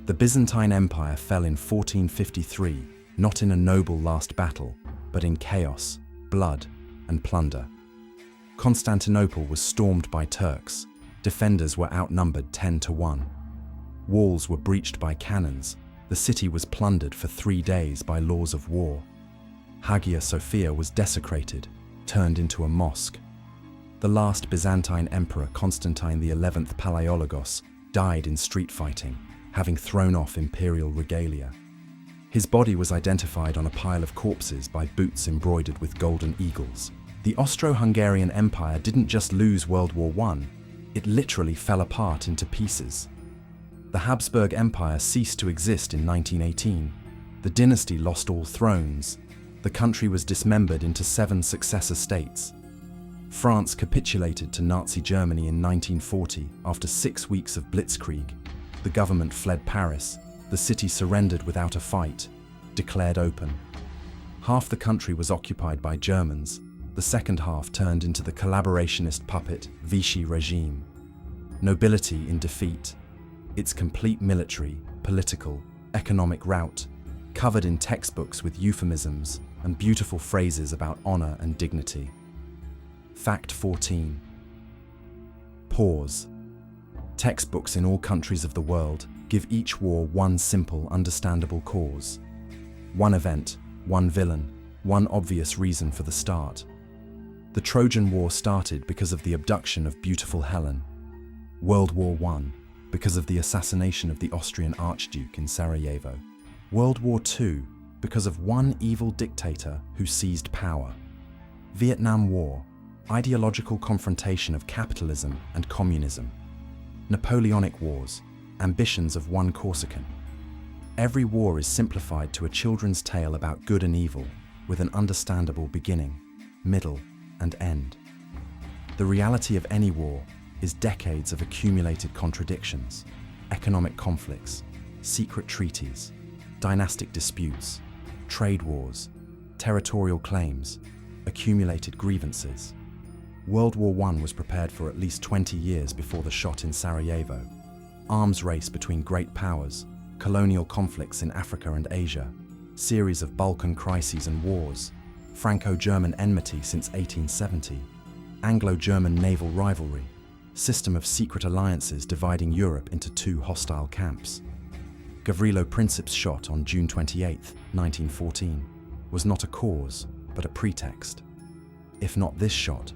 S1: The Byzantine Empire fell in 1453, not in a noble last battle, but in chaos, blood, and plunder. Constantinople was stormed by Turks. Defenders were outnumbered 10-1. Walls were breached by cannons. The city was plundered for 3 days by laws of war. Hagia Sophia was desecrated, turned into a mosque. The last Byzantine emperor, Constantine XI Palaiologos, died in street fighting, having thrown off imperial regalia. His body was identified on a pile of corpses by boots embroidered with golden eagles. The Austro-Hungarian Empire didn't just lose World War I, it literally fell apart into pieces. The Habsburg Empire ceased to exist in 1918. The dynasty lost all thrones. The country was dismembered into 7 successor states. France capitulated to Nazi Germany in 1940 after 6 weeks of blitzkrieg. The government fled Paris. The city surrendered without a fight, declared open. Half the country was occupied by Germans. The second half turned into the collaborationist puppet Vichy regime. Nobility in defeat. Its complete military, political, economic rout, covered in textbooks with euphemisms and beautiful phrases about honor and dignity. Fact 14. Pause. Textbooks in all countries of the world give each war one simple, understandable cause. One event, one villain, one obvious reason for the start. The Trojan War started because of the abduction of beautiful Helen. World War I, because of the assassination of the Austrian Archduke in Sarajevo. World War II, because of one evil dictator who seized power. Vietnam War, ideological confrontation of capitalism and communism. Napoleonic Wars, ambitions of one Corsican. Every war is simplified to a children's tale about good and evil, with an understandable beginning, middle, and end. The reality of any war is decades of accumulated contradictions, economic conflicts, secret treaties, dynastic disputes, trade wars, territorial claims, accumulated grievances. World War I was prepared for at least 20 years before the shot in Sarajevo. Arms race between great powers, colonial conflicts in Africa and Asia, series of Balkan crises and wars, Franco-German enmity since 1870, Anglo-German naval rivalry, system of secret alliances dividing Europe into 2 hostile camps. Gavrilo Princip's shot on June 28, 1914, was not a cause, but a pretext. If not this shot,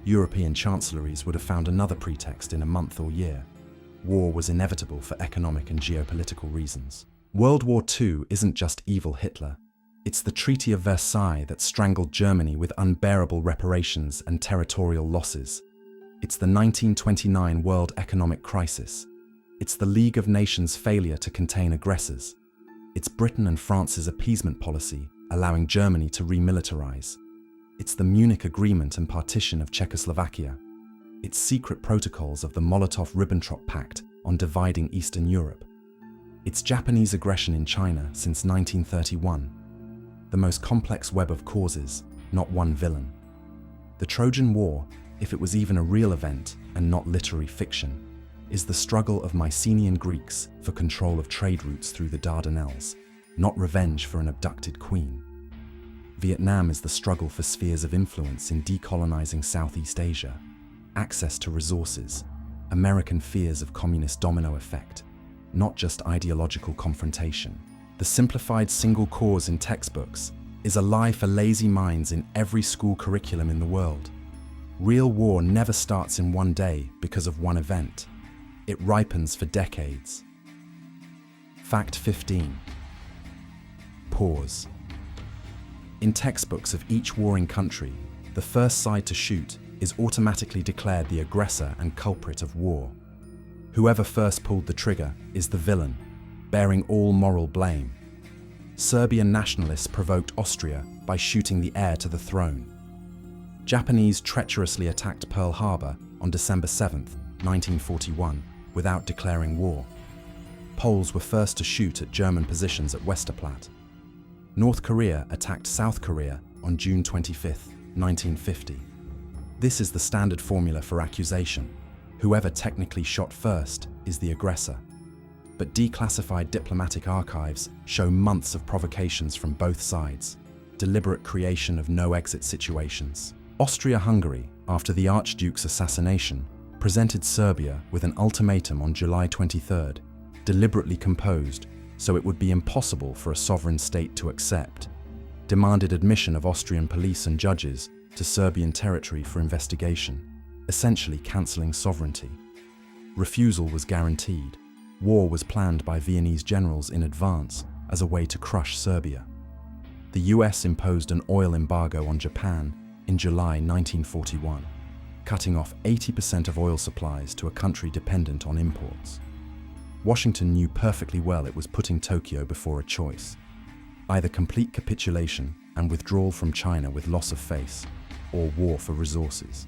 S1: European chancelleries would have found another pretext in a month or year. War was inevitable for economic and geopolitical reasons. World War II isn't just evil Hitler. It's the Treaty of Versailles that strangled Germany with unbearable reparations and territorial losses. It's the 1929 World Economic Crisis. It's the League of Nations' failure to contain aggressors. It's Britain and France's appeasement policy, allowing Germany to remilitarize. It's the Munich Agreement and partition of Czechoslovakia. It's secret protocols of the Molotov-Ribbentrop Pact on dividing Eastern Europe. It's Japanese aggression in China since 1931. The most complex web of causes, not one villain. The Trojan War, if it was even a real event and not literary fiction, is the struggle of Mycenaean Greeks for control of trade routes through the Dardanelles, not revenge for an abducted queen. Vietnam is the struggle for spheres of influence in decolonizing Southeast Asia, access to resources, American fears of communist domino effect, not just ideological confrontation. The simplified single cause in textbooks is a lie for lazy minds in every school curriculum in the world. Real war never starts in one day because of one event. It ripens for decades. Fact 15. Pause. In textbooks of each warring country, the first side to shoot is automatically declared the aggressor and culprit of war. Whoever first pulled the trigger is the villain, bearing all moral blame. Serbian nationalists provoked Austria by shooting the heir to the throne. Japanese treacherously attacked Pearl Harbor on December 7, 1941, without declaring war. Poles were first to shoot at German positions at Westerplatte. North Korea attacked South Korea on June 25, 1950. This is the standard formula for accusation. Whoever technically shot first is the aggressor. But declassified diplomatic archives show months of provocations from both sides, deliberate creation of no-exit situations. Austria-Hungary, after the Archduke's assassination, presented Serbia with an ultimatum on July 23, deliberately composed so it would be impossible for a sovereign state to accept, demanded admission of Austrian police and judges to Serbian territory for investigation, essentially cancelling sovereignty. Refusal was guaranteed. War was planned by Viennese generals in advance as a way to crush Serbia. The US imposed an oil embargo on Japan in July 1941, cutting off 80% of oil supplies to a country dependent on imports. Washington knew perfectly well it was putting Tokyo before a choice: either complete capitulation and withdrawal from China with loss of face, or war for resources.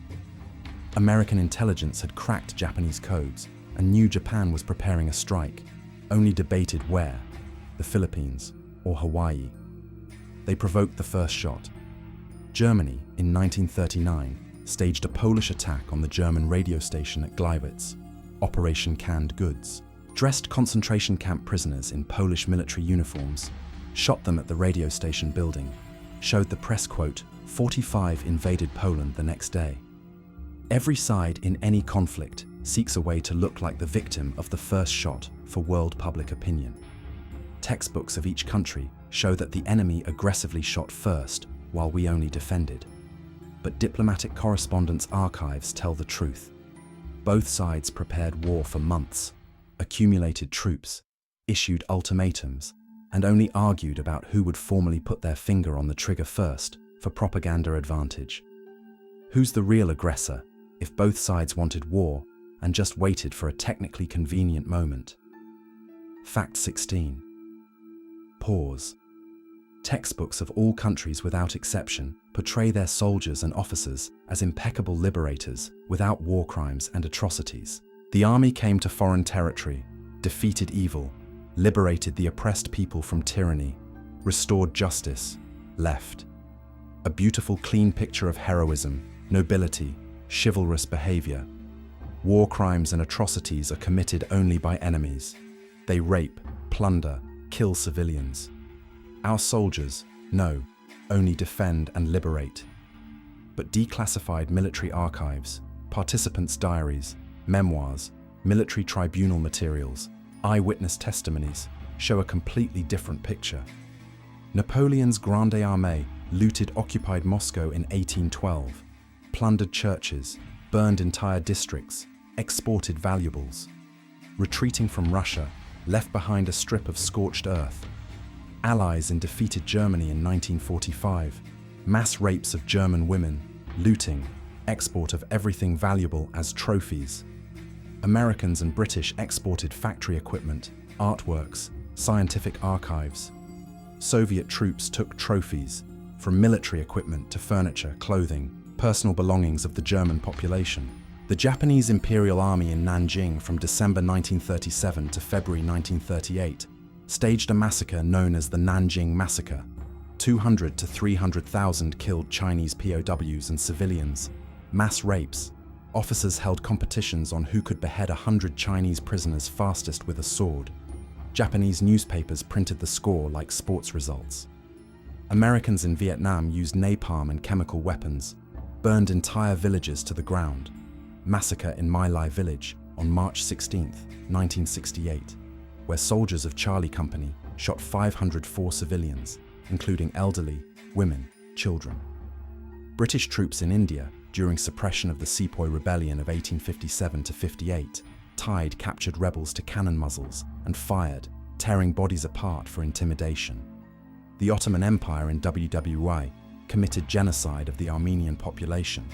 S1: American intelligence had cracked Japanese codes and knew Japan was preparing a strike, only debated where, the Philippines or Hawaii. They provoked the first shot. Germany, in 1939, staged a Polish attack on the German radio station at Gleiwitz, Operation Canned Goods. Dressed concentration camp prisoners in Polish military uniforms shot them at the radio station building, showed the press quote, 45 invaded Poland the next day. Every side in any conflict seeks a way to look like the victim of the first shot for world public opinion. Textbooks of each country show that the enemy aggressively shot first while we only defended. But diplomatic correspondence archives tell the truth. Both sides prepared war for months, accumulated troops, issued ultimatums, and only argued about who would formally put their finger on the trigger first for propaganda advantage. Who's the real aggressor if both sides wanted war and just waited for a technically convenient moment? Fact 16. Pause. Textbooks of all countries without exception portray their soldiers and officers as impeccable liberators without war crimes and atrocities. The army came to foreign territory, defeated evil, liberated the oppressed people from tyranny, restored justice, left. A beautiful, clean picture of heroism, nobility, chivalrous behavior. War crimes and atrocities are committed only by enemies. They rape, plunder, kill civilians. Our soldiers, no, only defend and liberate. But declassified military archives, participants' diaries, memoirs, military tribunal materials, eyewitness testimonies show a completely different picture. Napoleon's Grande Armée looted occupied Moscow in 1812, plundered churches, burned entire districts, exported valuables. Retreating from Russia, left behind a strip of scorched earth. Allies in defeated Germany in 1945, mass rapes of German women, looting, export of everything valuable as trophies. Americans and British exported factory equipment, artworks, scientific archives. Soviet troops took trophies, from military equipment to furniture, clothing, personal belongings of the German population. The Japanese Imperial Army in Nanjing from December 1937 to February 1938 staged a massacre known as the Nanjing Massacre. 200 to 300,000 killed Chinese POWs and civilians. Mass rapes. Officers held competitions on who could behead 100 Chinese prisoners fastest with a sword. Japanese newspapers printed the score like sports results. Americans in Vietnam used napalm and chemical weapons, burned entire villages to the ground. Massacre in My Lai village on March 16, 1968, where soldiers of Charlie Company shot 504 civilians, including elderly, women, children. British troops in India, during suppression of the Sepoy Rebellion of 1857–58, tied captured rebels to cannon muzzles and fired, tearing bodies apart for intimidation. The Ottoman Empire in WWI committed genocide of the Armenian population.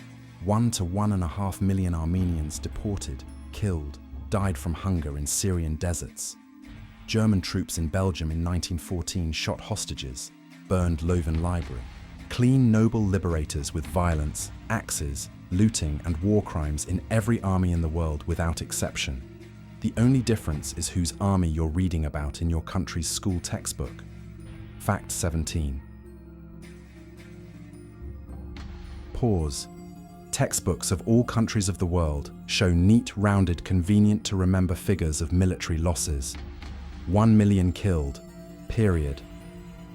S1: 1 to 1.5 million Armenians deported, killed, died from hunger in Syrian deserts. German troops in Belgium in 1914 shot hostages, burned Leuven Library. Clean, noble liberators with violence, axes, looting, and war crimes in every army in the world without exception. The only difference is whose army you're reading about in your country's school textbook. Fact 17. Pause. Textbooks of all countries of the world show neat, rounded, convenient-to-remember figures of military losses. 1 million killed, period.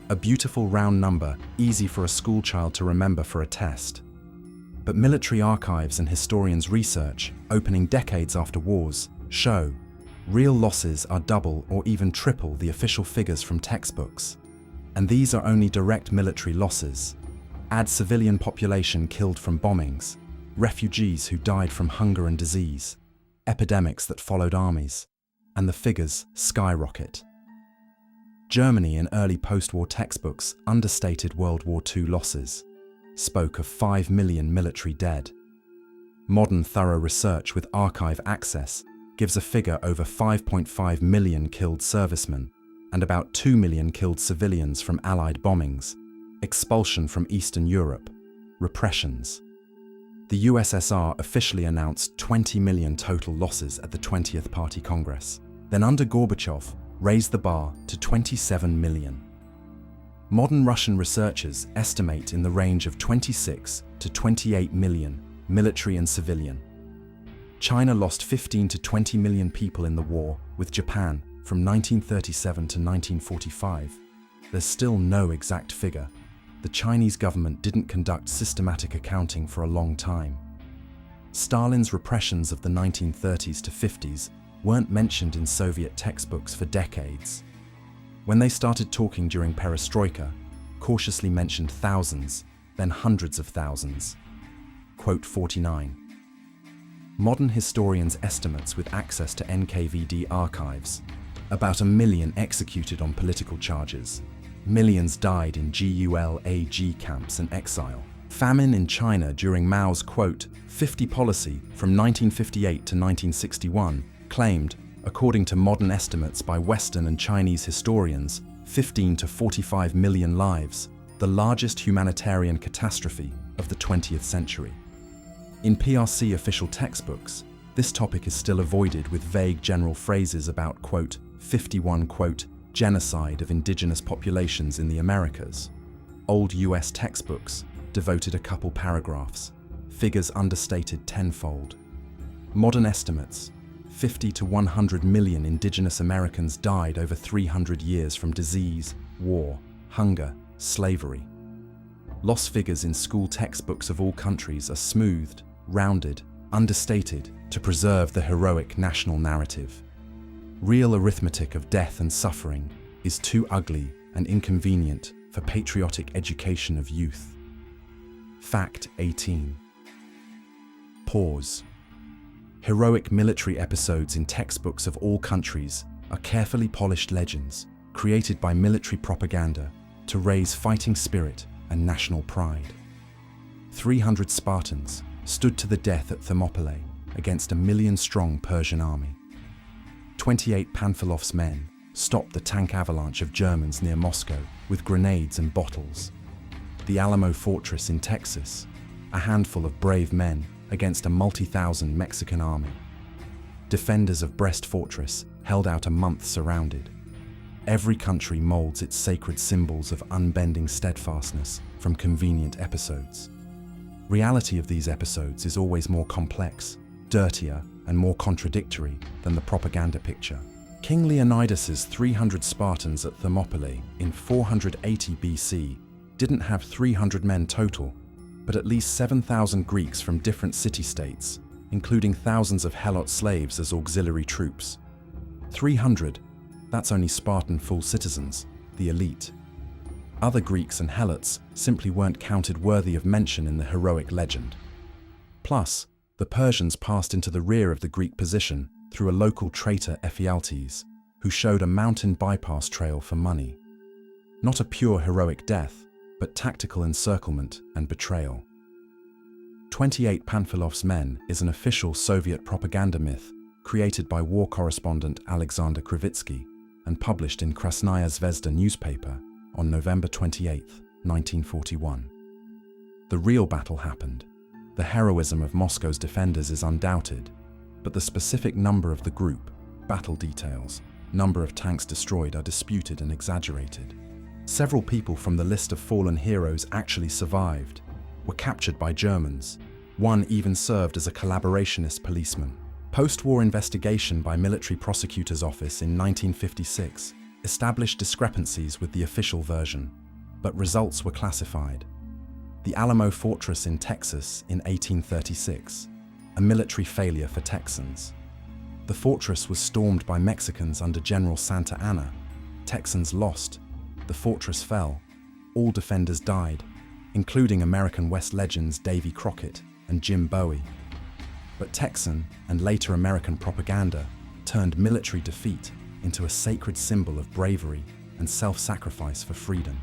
S1: A beautiful round number, easy for a schoolchild to remember for a test. But military archives and historians' research, opening decades after wars, show real losses are double or even triple the official figures from textbooks. And these are only direct military losses. Add civilian population killed from bombings, refugees who died from hunger and disease, epidemics that followed armies, and the figures skyrocket. Germany in early post-war textbooks understated World War II losses, spoke of 5 million military dead. Modern thorough research with archive access gives a figure over 5.5 million killed servicemen and about 2 million killed civilians from Allied bombings, expulsion from Eastern Europe, repressions. The USSR officially announced 20 million total losses at the 20th Party Congress, then under Gorbachev, raised the bar to 27 million. Modern Russian researchers estimate in the range of 26 to 28 million, military and civilian. China lost 15 to 20 million people in the war with Japan from 1937 to 1945. There's still no exact figure. The Chinese government didn't conduct systematic accounting for a long time. Stalin's repressions of the 1930s to 50s weren't mentioned in Soviet textbooks for decades. When they started talking during perestroika, cautiously mentioned thousands, then hundreds of thousands. Quote 49. Modern historians' estimates with access to NKVD archives, about 1 million executed on political charges. Millions died in GULAG camps and exile. Famine in China during Mao's, quote, 50 policy from 1958 to 1961 claimed, according to modern estimates by Western and Chinese historians, 15 to 45 million lives, the largest humanitarian catastrophe of the 20th century. In PRC official textbooks, this topic is still avoided with vague general phrases about, quote, 51, quote, genocide of indigenous populations in the Americas. Old US textbooks devoted a couple paragraphs, figures understated tenfold. Modern estimates, 50 to 100 million indigenous Americans died over 300 years from disease, war, hunger, slavery. Loss figures in school textbooks of all countries are smoothed, rounded, understated to preserve the heroic national narrative. Real arithmetic of death and suffering is too ugly and inconvenient for patriotic education of youth. Fact 18. Pause. Heroic military episodes in textbooks of all countries are carefully polished legends created by military propaganda to raise fighting spirit and national pride. 300 Spartans stood to the death at Thermopylae against a 1 million-strong Persian army. 28 Panfilov's men stopped the tank avalanche of Germans near Moscow with grenades and bottles. The Alamo Fortress in Texas, a handful of brave men against a multi-thousand Mexican army. Defenders of Brest Fortress held out a month surrounded. Every country molds its sacred symbols of unbending steadfastness from convenient episodes. Reality of these episodes is always more complex, dirtier, and more contradictory than the propaganda picture. King Leonidas's 300 Spartans at Thermopylae in 480 BC didn't have 300 men total, but at least 7,000 Greeks from different city-states, including thousands of Helot slaves as auxiliary troops. 300, that's only Spartan full citizens, the elite. Other Greeks and Helots simply weren't counted worthy of mention in the heroic legend. Plus, the Persians passed into the rear of the Greek position through a local traitor Ephialtes, who showed a mountain bypass trail for money. Not a pure heroic death, but tactical encirclement and betrayal. 28 Pamfilov's Men is an official Soviet propaganda myth created by war correspondent Alexander Krivitsky and published in Krasnaya Zvezda newspaper on November 28, 1941. The real battle happened. The heroism of Moscow's defenders is undoubted, but the specific number of the group, battle details, number of tanks destroyed are disputed and exaggerated. Several people from the list of fallen heroes actually survived, were captured by Germans. One even served as a collaborationist policeman. Post-war investigation by Military Prosecutor's Office in 1956 established discrepancies with the official version, but results were classified. The Alamo Fortress in Texas in 1836, a military failure for Texans. The fortress was stormed by Mexicans under General Santa Anna. Texans lost. The fortress fell. All defenders died, including American West legends Davy Crockett and Jim Bowie. But Texan and later American propaganda turned military defeat into a sacred symbol of bravery and self-sacrifice for freedom.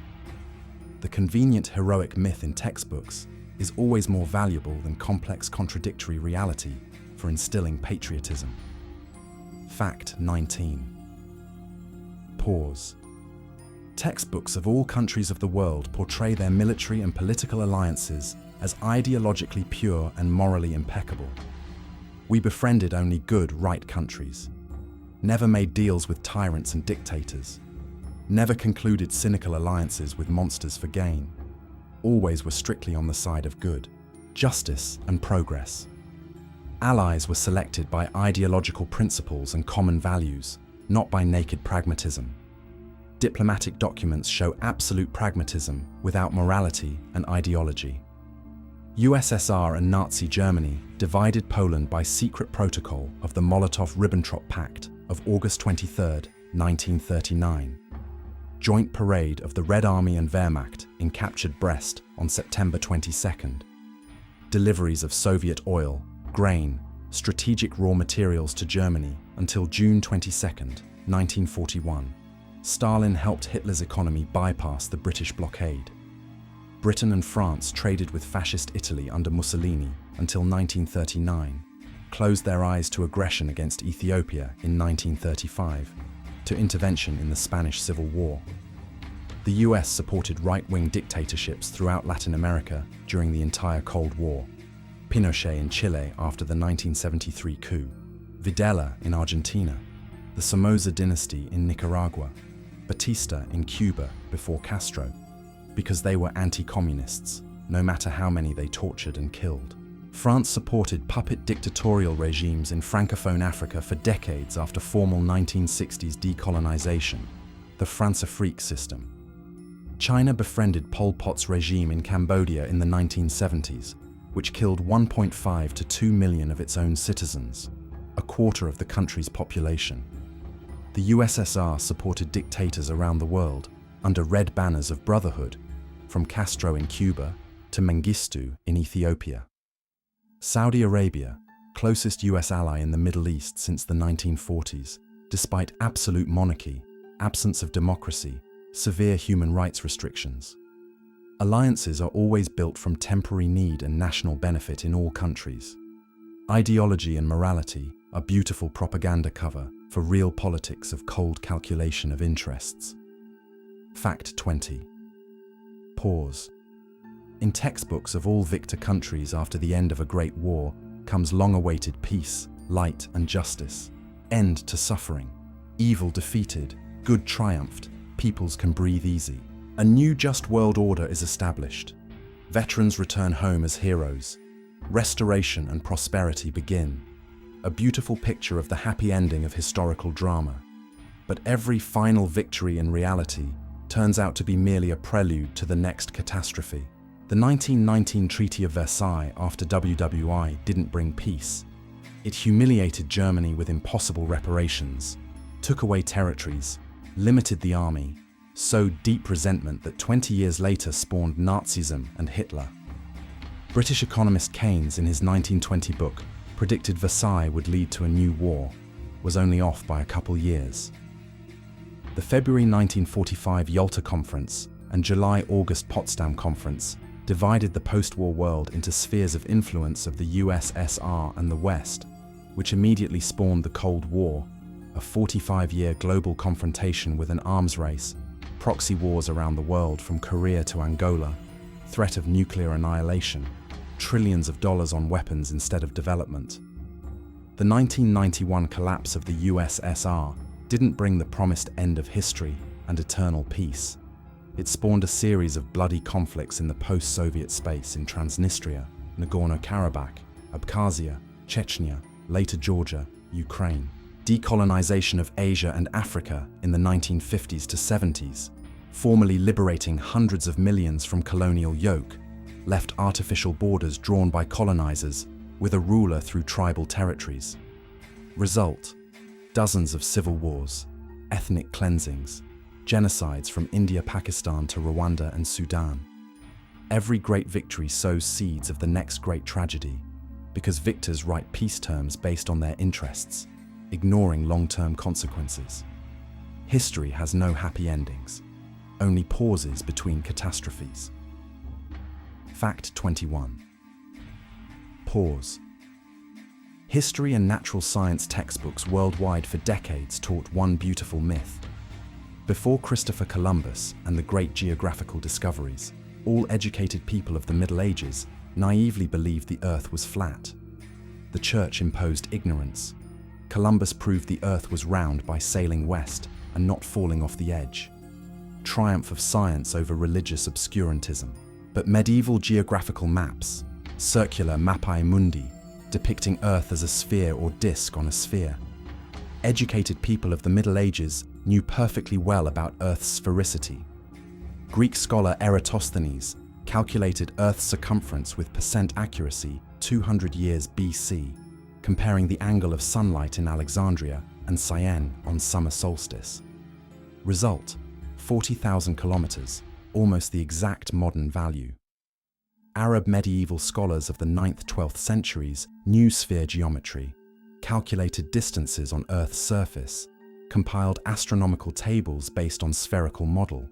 S1: The convenient heroic myth in textbooks is always more valuable than complex contradictory reality for instilling patriotism. Fact 19. Pause. Textbooks of all countries of the world portray their military and political alliances as ideologically pure and morally impeccable. We befriended only good, right countries. Never made deals with tyrants and dictators. Never concluded cynical alliances with monsters for gain. Always were strictly on the side of good, justice, and progress. Allies were selected by ideological principles and common values, not by naked pragmatism. Diplomatic documents show absolute pragmatism without morality and ideology. USSR and Nazi Germany divided Poland by secret protocol of the Molotov-Ribbentrop Pact of August 23, 1939. Joint parade of the Red Army and Wehrmacht in captured Brest on September 22nd. Deliveries of Soviet oil, grain, strategic raw materials to Germany until June 22, 1941. Stalin helped Hitler's economy bypass the British blockade. Britain and France traded with fascist Italy under Mussolini until 1939, closed their eyes to aggression against Ethiopia in 1935, to intervention in the Spanish Civil War. The US supported right-wing dictatorships throughout Latin America during the entire Cold War. Pinochet in Chile after the 1973 coup, Videla in Argentina, the Somoza dynasty in Nicaragua, Batista in Cuba before Castro, because they were anti-communists, no matter how many they tortured and killed. France supported puppet dictatorial regimes in Francophone Africa for decades after formal 1960s decolonization, the France-Afrique system. China befriended Pol Pot's regime in Cambodia in the 1970s, which killed 1.5 to 2 million of its own citizens, a quarter of the country's population. The USSR supported dictators around the world under red banners of brotherhood, from Castro in Cuba to Mengistu in Ethiopia. Saudi Arabia, closest US ally in the Middle East since the 1940s, despite absolute monarchy, absence of democracy, severe human rights restrictions. Alliances are always built from temporary need and national benefit in all countries. Ideology and morality are beautiful propaganda cover for real politics of cold calculation of interests. Fact 20. Pause. In textbooks of all victor countries after the end of a great war comes long-awaited peace, light and justice. End to suffering. Evil defeated, good triumphed, peoples can breathe easy. A new just world order is established. Veterans return home as heroes. Restoration and prosperity begin. A beautiful picture of the happy ending of historical drama. But every final victory in reality turns out to be merely a prelude to the next catastrophe. The 1919 Treaty of Versailles after WWI didn't bring peace. It humiliated Germany with impossible reparations, took away territories, limited the army, sowed deep resentment that 20 years later spawned Nazism and Hitler. British economist Keynes, in his 1920 book, predicted Versailles would lead to a new war, was only off by a couple years. The February 1945 Yalta Conference and July-August Potsdam Conference divided the post-war world into spheres of influence of the USSR and the West, which immediately spawned the Cold War, a 45-year global confrontation with an arms race, proxy wars around the world from Korea to Angola, threat of nuclear annihilation, trillions of dollars on weapons instead of development. The 1991 collapse of the USSR didn't bring the promised end of history and eternal peace. It spawned a series of bloody conflicts in the post-Soviet space in Transnistria, Nagorno-Karabakh, Abkhazia, Chechnya, later Georgia, Ukraine. Decolonization of Asia and Africa in the 1950s to 70s, formally liberating hundreds of millions from colonial yoke, left artificial borders drawn by colonizers with a ruler through tribal territories. Result: dozens of civil wars, ethnic cleansings, genocides from India, Pakistan to Rwanda and Sudan. Every great victory sows seeds of the next great tragedy, because victors write peace terms based on their interests, ignoring long-term consequences. History has no happy endings, only pauses between catastrophes. Fact 21. Pause. History and natural science textbooks worldwide for decades taught one beautiful myth. Before Christopher Columbus and the great geographical discoveries, all educated people of the Middle Ages naively believed the Earth was flat. The Church imposed ignorance. Columbus proved the Earth was round by sailing west and not falling off the edge. Triumph of science over religious obscurantism. But medieval geographical maps, circular mappae mundi, depicting Earth as a sphere or disk on a sphere. Educated people of the Middle Ages knew perfectly well about Earth's sphericity. Greek scholar Eratosthenes calculated Earth's circumference with percent accuracy 200 years BC, comparing the angle of sunlight in Alexandria and Syene on summer solstice. Result: 40,000 kilometers, almost the exact modern value. Arab medieval scholars of the 9th–12th centuries knew sphere geometry, calculated distances on Earth's surface, compiled astronomical tables based on spherical model.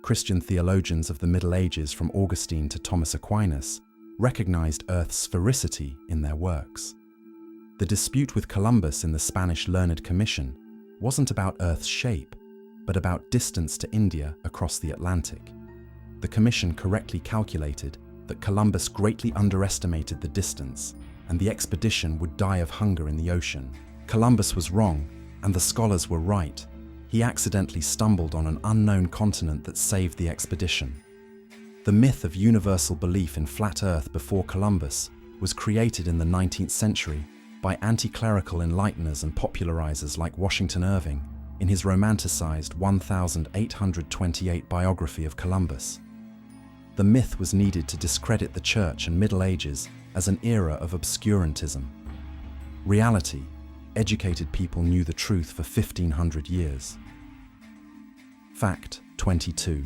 S1: Christian theologians of the Middle Ages from Augustine to Thomas Aquinas recognized Earth's sphericity in their works. The dispute with Columbus in the Spanish Learned Commission wasn't about Earth's shape, but about distance to India across the Atlantic. The commission correctly calculated that Columbus greatly underestimated the distance, and the expedition would die of hunger in the ocean. Columbus was wrong, and the scholars were right. He accidentally stumbled on an unknown continent that saved the expedition. The myth of universal belief in flat Earth before Columbus was created in the 19th century by anti-clerical enlighteners and popularizers like Washington Irving in his romanticized 1828 biography of Columbus. The myth was needed to discredit the Church and Middle Ages as an era of obscurantism. Reality: educated people knew the truth for 1,500 years. Fact 22.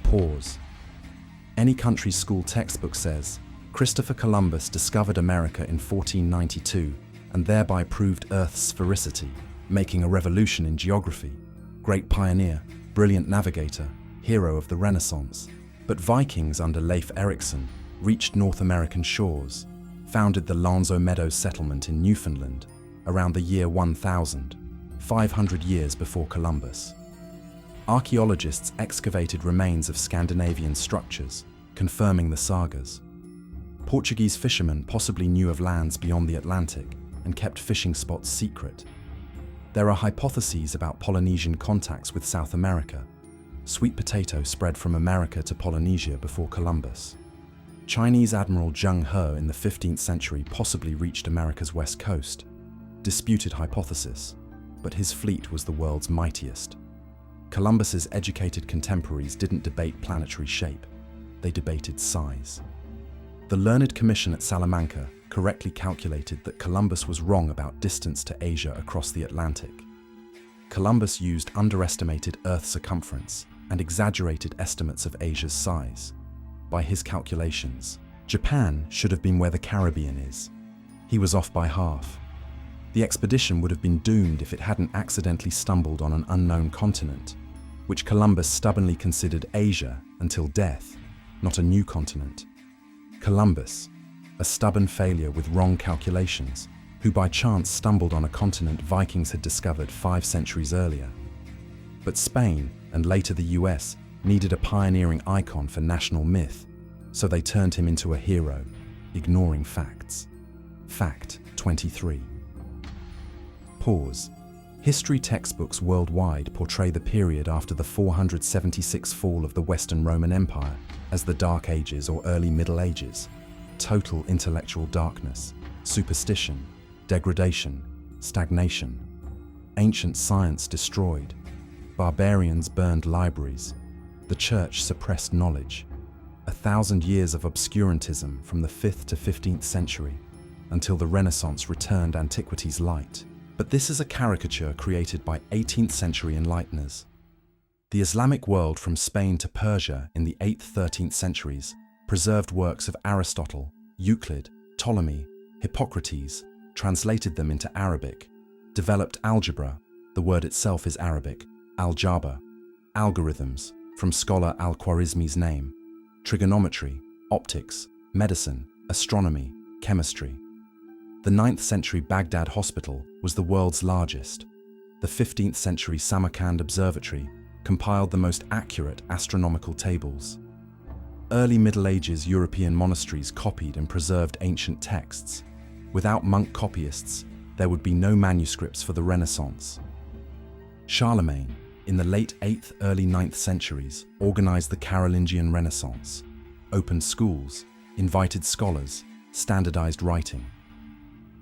S1: Pause. Any country's school textbook says Christopher Columbus discovered America in 1492 and thereby proved Earth's sphericity, making a revolution in geography. Great pioneer, brilliant navigator, hero of the Renaissance. But Vikings under Leif Erikson reached North American shores, founded the Lanzo Meadows settlement in Newfoundland around the year 1000, 500 years before Columbus. Archaeologists excavated remains of Scandinavian structures, confirming the sagas. Portuguese fishermen possibly knew of lands beyond the Atlantic and kept fishing spots secret. There are hypotheses about Polynesian contacts with South America. Sweet potato spread from America to Polynesia before Columbus. Chinese Admiral Zheng He in the 15th century possibly reached America's west coast. Disputed hypothesis, but his fleet was the world's mightiest. Columbus's educated contemporaries didn't debate planetary shape, they debated size. The Learned Commission at Salamanca correctly calculated that Columbus was wrong about distance to Asia across the Atlantic. Columbus used underestimated Earth circumference and exaggerated estimates of Asia's size. By his calculations, Japan should have been where the Caribbean is. He was off by half. The expedition would have been doomed if it hadn't accidentally stumbled on an unknown continent, which Columbus stubbornly considered Asia until death, not a new continent. Columbus, a stubborn failure with wrong calculations, who by chance stumbled on a continent Vikings had discovered 5 centuries earlier. But Spain, and later the US, needed a pioneering icon for national myth, so they turned him into a hero, ignoring facts. Fact 23. Pause. History textbooks worldwide portray the period after the 476 fall of the Western Roman Empire as the Dark Ages or early Middle Ages. Total intellectual darkness, superstition, degradation, stagnation. Ancient science destroyed. Barbarians burned libraries. The church suppressed knowledge. 1,000 years of obscurantism from the 5th to 15th century, until the Renaissance returned antiquity's light. But this is a caricature created by 18th century enlighteners. The Islamic world from Spain to Persia in the 8th-13th centuries preserved works of Aristotle, Euclid, Ptolemy, Hippocrates, translated them into Arabic, developed algebra, the word itself is Arabic, al-jabr, algorithms, from scholar al-Khwarizmi's name, trigonometry, optics, medicine, astronomy, chemistry. The 9th century Baghdad Hospital was the world's largest. The 15th century Samarkand Observatory compiled the most accurate astronomical tables. Early Middle Ages European monasteries copied and preserved ancient texts. Without monk copyists, there would be no manuscripts for the Renaissance. Charlemagne, in the late 8th, early 9th centuries, organized the Carolingian Renaissance, opened schools, invited scholars, standardized writing.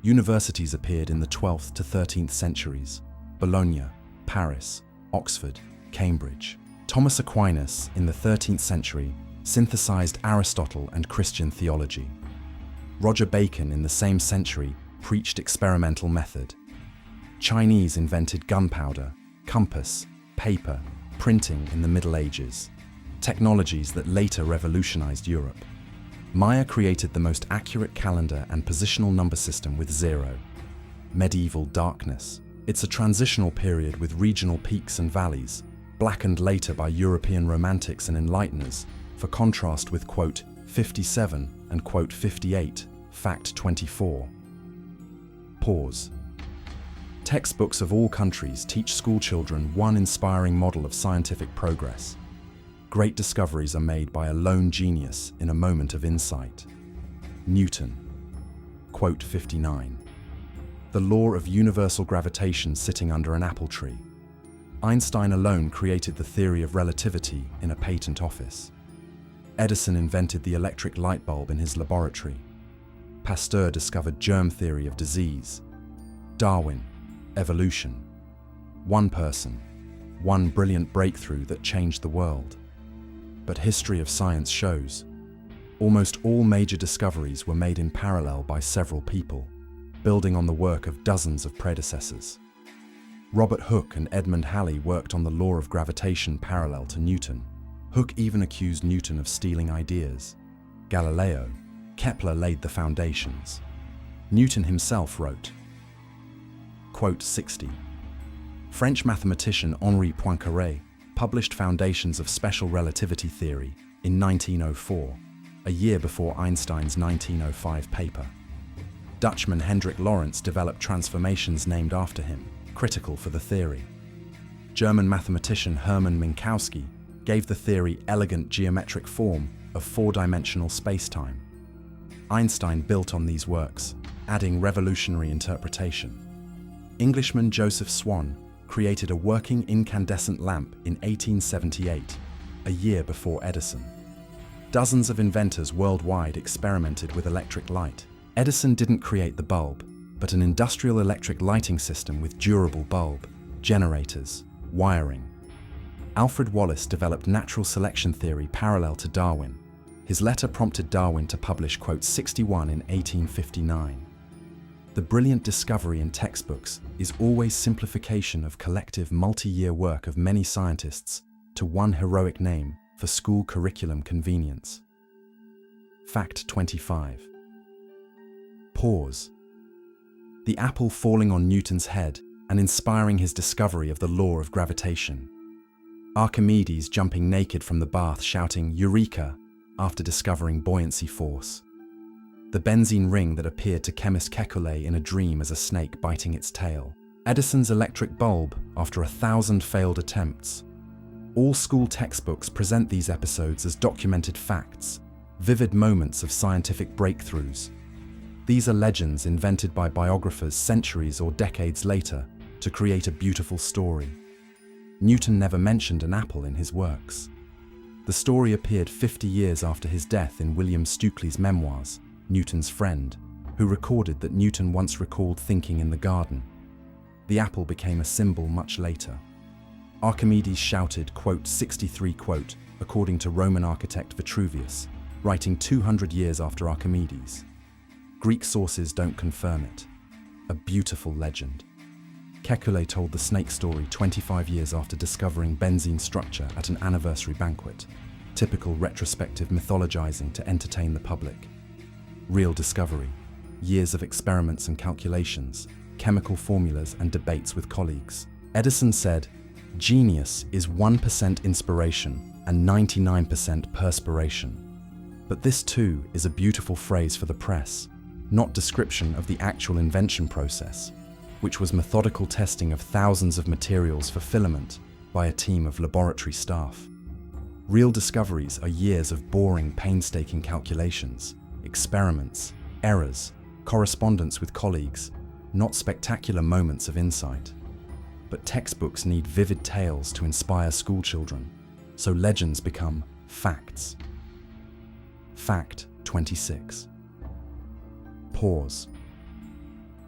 S1: Universities appeared in the 12th to 13th centuries: Bologna, Paris, Oxford, Cambridge. Thomas Aquinas, in the 13th century, synthesized Aristotle and Christian theology. Roger Bacon, in the same century, preached experimental method. Chinese invented gunpowder, compass, paper, printing in the Middle Ages, technologies that later revolutionized Europe. Maya created the most accurate calendar and positional number system with 0. Medieval darkness. It's a transitional period with regional peaks and valleys, blackened later by European romantics and enlighteners, for contrast with quote 57 and quote 58, fact 24. Pause. Textbooks of all countries teach schoolchildren one inspiring model of scientific progress. Great discoveries are made by a lone genius in a moment of insight. Newton. Quote 59. The law of universal gravitation sitting under an apple tree. Einstein alone created the theory of relativity in a patent office. Edison invented the electric light bulb in his laboratory. Pasteur discovered germ theory of disease. Darwin. Evolution. One person, one brilliant breakthrough that changed the world. But history of science shows almost all major discoveries were made in parallel by several people, building on the work of dozens of predecessors. Robert Hooke and Edmund Halley worked on the law of gravitation parallel to Newton. Hooke even accused Newton of stealing ideas. Galileo, Kepler laid the foundations. Newton himself wrote. Quote 60. French mathematician Henri Poincaré published Foundations of Special Relativity Theory in 1904, a year before Einstein's 1905 paper. Dutchman Hendrik Lorentz developed transformations named after him, critical for the theory. German mathematician Hermann Minkowski gave the theory elegant geometric form of four-dimensional space-time. Einstein built on these works, adding revolutionary interpretation. Englishman Joseph Swan created a working incandescent lamp in 1878, a year before Edison. Dozens of inventors worldwide experimented with electric light. Edison didn't create the bulb, but an industrial electric lighting system with durable bulb, generators, wiring. Alfred Wallace developed natural selection theory parallel to Darwin. His letter prompted Darwin to publish quote 61 in 1859. The brilliant discovery in textbooks is always simplification of collective multi-year work of many scientists to one heroic name for school curriculum convenience. Fact 25. Pause. The apple falling on Newton's head and inspiring his discovery of the law of gravitation. Archimedes jumping naked from the bath shouting "Eureka!" after discovering buoyancy force. The benzene ring that appeared to chemist Kekulé in a dream as a snake biting its tail. Edison's electric bulb after 1,000 failed attempts. All school textbooks present these episodes as documented facts, vivid moments of scientific breakthroughs. These are legends invented by biographers centuries or decades later to create a beautiful story. Newton never mentioned an apple in his works. The story appeared 50 years after his death in William Stukeley's memoirs, Newton's Friend, who recorded that Newton once recalled thinking in the garden. The apple became a symbol much later. Archimedes shouted, quote, 63, quote, according to Roman architect Vitruvius, writing 200 years after Archimedes. Greek sources don't confirm it. A beautiful legend. Kekulé told the snake story 25 years after discovering benzene structure at an anniversary banquet. Typical retrospective mythologizing to entertain the public. Real discovery. Years of experiments and calculations, chemical formulas and debates with colleagues. Edison said, "Genius is 1% inspiration and 99% perspiration." But this too is a beautiful phrase for the press, not description of the actual invention process, which was methodical testing of thousands of materials for filament by a team of laboratory staff. Real discoveries are years of boring, painstaking calculations, experiments, errors, correspondence with colleagues, not spectacular moments of insight. But textbooks need vivid tales to inspire schoolchildren, so legends become facts. Fact 26. Pause.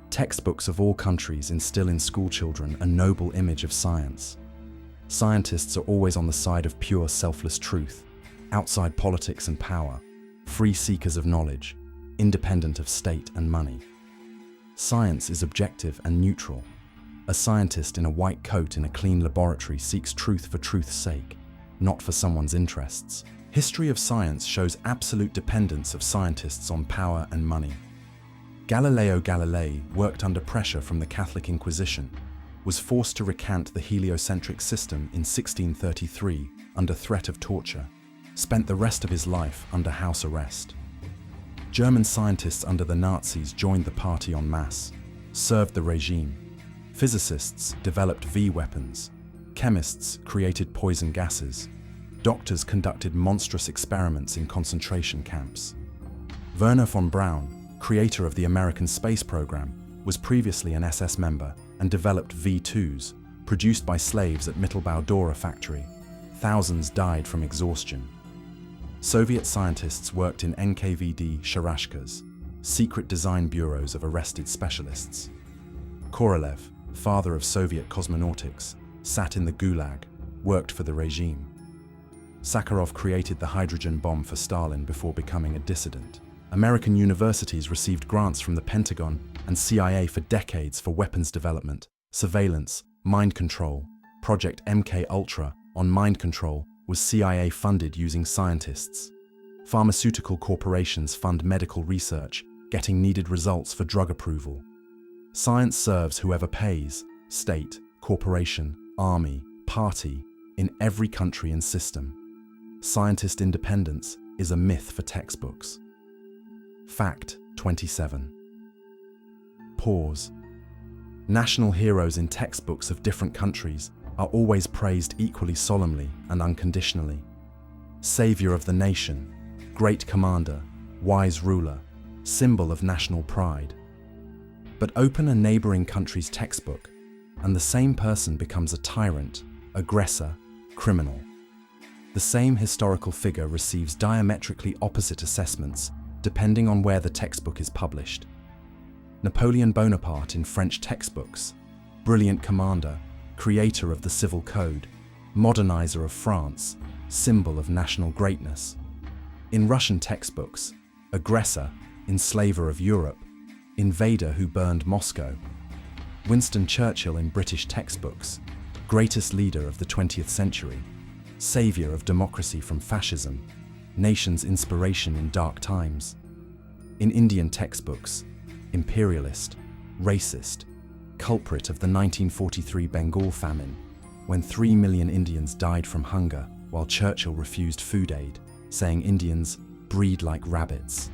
S1: Textbooks of all countries instill in schoolchildren a noble image of science. Scientists are always on the side of pure, selfless truth, outside politics and power, free seekers of knowledge, independent of state and money. Science is objective and neutral. A scientist in a white coat in a clean laboratory seeks truth for truth's sake, not for someone's interests. History of science shows absolute dependence of scientists on power and money. Galileo Galilei worked under pressure from the Catholic Inquisition, was forced to recant the heliocentric system in 1633 under threat of torture, spent the rest of his life under house arrest. German scientists under the Nazis joined the party en masse, served the regime. Physicists developed V-weapons. Chemists created poison gases. Doctors conducted monstrous experiments in concentration camps. Wernher von Braun, creator of the American space program, was previously an SS member and developed V2s, produced by slaves at Mittelbau-Dora factory. Thousands died from exhaustion. Soviet scientists worked in NKVD Sharashkas, secret design bureaus of arrested specialists. Korolev, father of Soviet cosmonautics, sat in the Gulag, worked for the regime. Sakharov created the hydrogen bomb for Stalin before becoming a dissident. American universities received grants from the Pentagon and CIA for decades for weapons development, surveillance, mind control. Project MK Ultra on mind control was CIA funded using scientists. Pharmaceutical corporations fund medical research, getting needed results for drug approval. Science serves whoever pays, state, corporation, army, party, in every country and system. Scientist independence is a myth for textbooks. Fact 27. Pause. National heroes in textbooks of different countries are always praised equally solemnly and unconditionally. Savior of the nation, great commander, wise ruler, symbol of national pride. But open a neighboring country's textbook, and the same person becomes a tyrant, aggressor, criminal. The same historical figure receives diametrically opposite assessments depending on where the textbook is published. Napoleon Bonaparte in French textbooks, brilliant commander, creator of the civil code, modernizer of France, symbol of national greatness. In Russian textbooks, aggressor, enslaver of Europe, invader who burned Moscow. Winston Churchill in British textbooks, greatest leader of the 20th century, savior of democracy from fascism, nation's inspiration in dark times. In Indian textbooks, imperialist, racist, culprit of the 1943 Bengal famine, when 3 million Indians died from hunger while Churchill refused food aid, saying Indians breed like rabbits.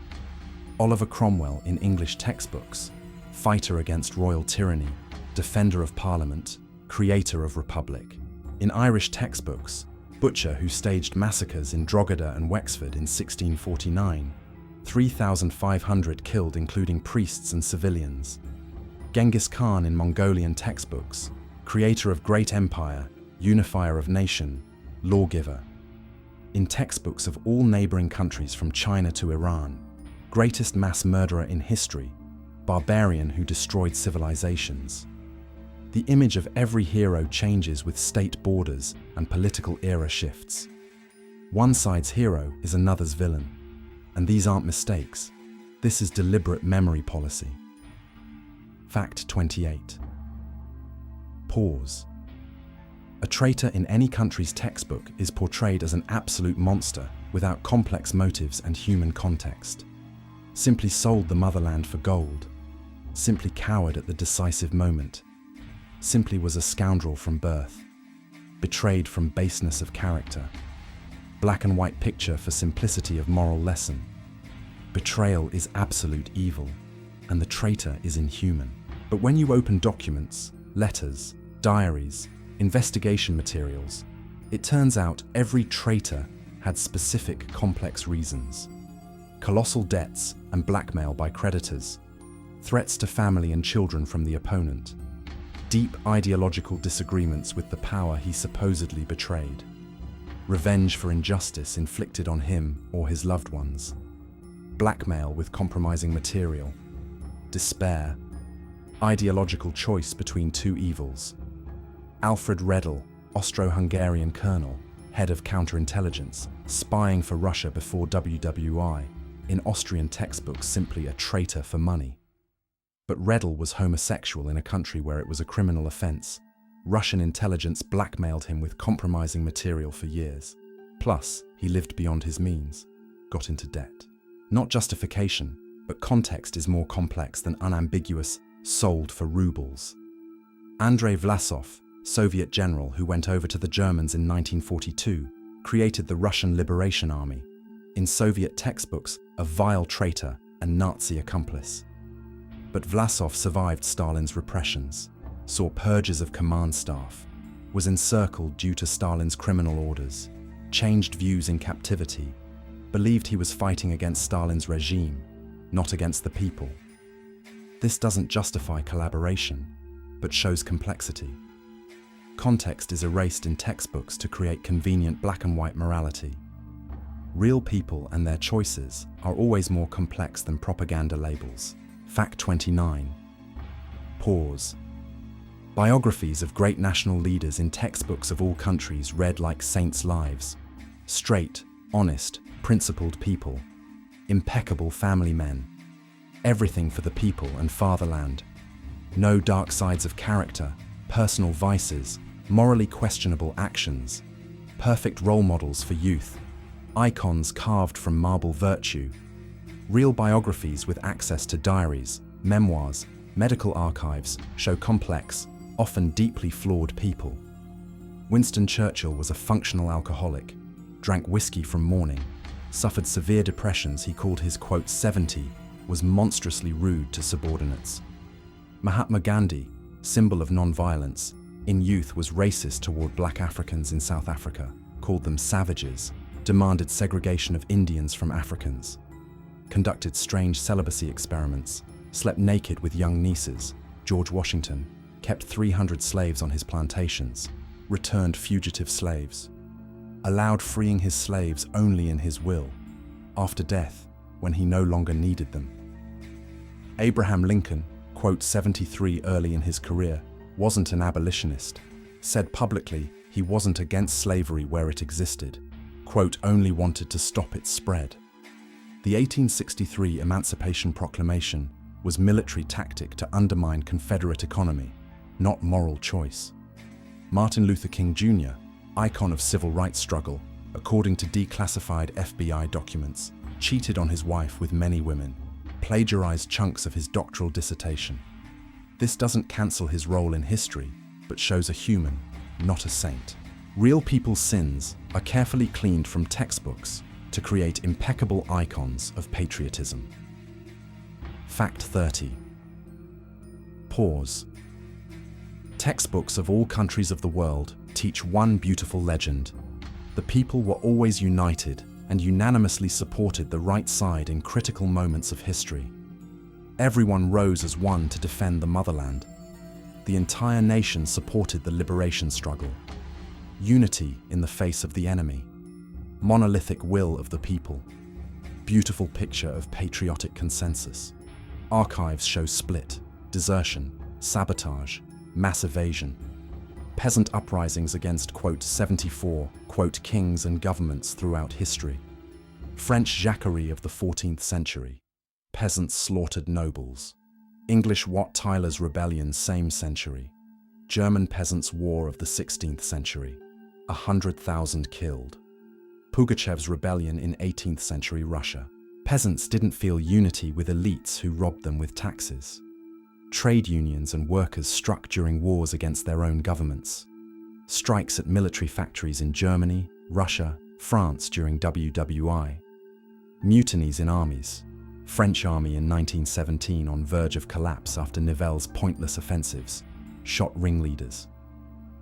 S1: Oliver Cromwell in English textbooks, fighter against royal tyranny, defender of Parliament, creator of republic. In Irish textbooks, butcher who staged massacres in Drogheda and Wexford in 1649, 3,500 killed including priests and civilians. Genghis Khan in Mongolian textbooks, creator of great empire, unifier of nation, lawgiver. In textbooks of all neighboring countries from China to Iran, greatest mass murderer in history, barbarian who destroyed civilizations. The image of every hero changes with state borders and political era shifts. One side's hero is another's villain. And these aren't mistakes. This is deliberate memory policy. Fact 28. Pause. A traitor in any country's textbook is portrayed as an absolute monster without complex motives and human context. Simply sold the motherland for gold. Simply cowered at the decisive moment. Simply was a scoundrel from birth. Betrayed from baseness of character. Black and white picture for simplicity of moral lesson. Betrayal is absolute evil, and the traitor is inhuman. But when you open documents, letters, diaries, investigation materials, it turns out every traitor had specific complex reasons. Colossal debts and blackmail by creditors, threats to family and children from the opponent, deep ideological disagreements with the power he supposedly betrayed, revenge for injustice inflicted on him or his loved ones, blackmail with compromising material, despair, ideological choice between two evils. Alfred Redl, Austro-Hungarian colonel, head of counterintelligence, spying for Russia before WWI, in Austrian textbooks simply a traitor for money. But Redl was homosexual in a country where it was a criminal offense. Russian intelligence blackmailed him with compromising material for years. Plus, he lived beyond his means, got into debt. Not justification, but context is more complex than unambiguous, sold for rubles. Andrei Vlasov, Soviet general who went over to the Germans in 1942, created the Russian Liberation Army. In Soviet textbooks, a vile traitor and Nazi accomplice. But Vlasov survived Stalin's repressions, saw purges of command staff, was encircled due to Stalin's criminal orders, changed views in captivity, believed he was fighting against Stalin's regime, not against the people. This doesn't justify collaboration, but shows complexity. Context is erased in textbooks to create convenient black and white morality. Real people and their choices are always more complex than propaganda labels. Fact 29. Pause. Biographies of great national leaders in textbooks of all countries read like saints' lives. Straight, honest, principled people. Impeccable family men. Everything for the people and fatherland. No dark sides of character, personal vices, morally questionable actions. Perfect role models for youth. Icons carved from marble virtue. Real biographies with access to diaries, memoirs, medical archives show complex, often deeply flawed people. Winston Churchill was a functional alcoholic, drank whiskey from morning, suffered severe depressions he called his, quote, 70, was monstrously rude to subordinates. Mahatma Gandhi, symbol of non-violence, in youth was racist toward black Africans in South Africa, called them savages, demanded segregation of Indians from Africans, conducted strange celibacy experiments, slept naked with young nieces. George Washington kept 300 slaves on his plantations, returned fugitive slaves, allowed freeing his slaves only in his will, after death, when he no longer needed them. Abraham Lincoln, quote 73 early in his career, wasn't an abolitionist, said publicly he wasn't against slavery where it existed, quote only wanted to stop its spread. The 1863 Emancipation Proclamation was military tactic to undermine Confederate economy, not moral choice. Martin Luther King Jr., icon of civil rights struggle, according to declassified FBI documents, cheated on his wife with many women, plagiarized chunks of his doctoral dissertation. This doesn't cancel his role in history, but shows a human, not a saint. Real people's sins are carefully cleaned from textbooks to create impeccable icons of patriotism. Fact 30. Pause. Textbooks of all countries of the world teach one beautiful legend. The people were always united and unanimously supported the right side in critical moments of history. Everyone rose as one to defend the motherland. The entire nation supported the liberation struggle. Unity in the face of the enemy. Monolithic will of the people. Beautiful picture of patriotic consensus. Archives show split, desertion, sabotage, mass evasion. Peasant uprisings against, quote, 74, quote, kings and governments throughout history. French Jacquerie of the 14th century. Peasants slaughtered nobles. English Wat Tyler's rebellion same century. German peasants' war of the 16th century. 100,000 killed. Pugachev's rebellion in 18th century Russia. Peasants didn't feel unity with elites who robbed them with taxes. Trade unions and workers struck during wars against their own governments. Strikes at military factories in Germany, Russia, France during WWI. Mutinies in armies. French army in 1917 on verge of collapse after Nivelle's pointless offensives. Shot ringleaders.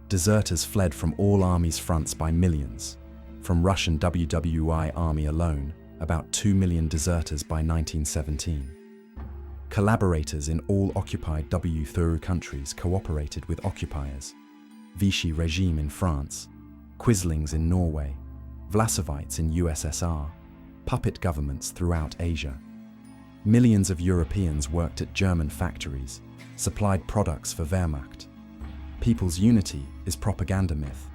S1: Deserters fled from all armies' fronts by millions. From Russian WWI army alone, about 2 million deserters by 1917. Collaborators in all occupied W3 countries cooperated with occupiers. Vichy regime in France, Quislings in Norway, Vlasovites in USSR, puppet governments throughout Asia. Millions of Europeans worked at German factories, supplied products for Wehrmacht. People's unity is propaganda myth.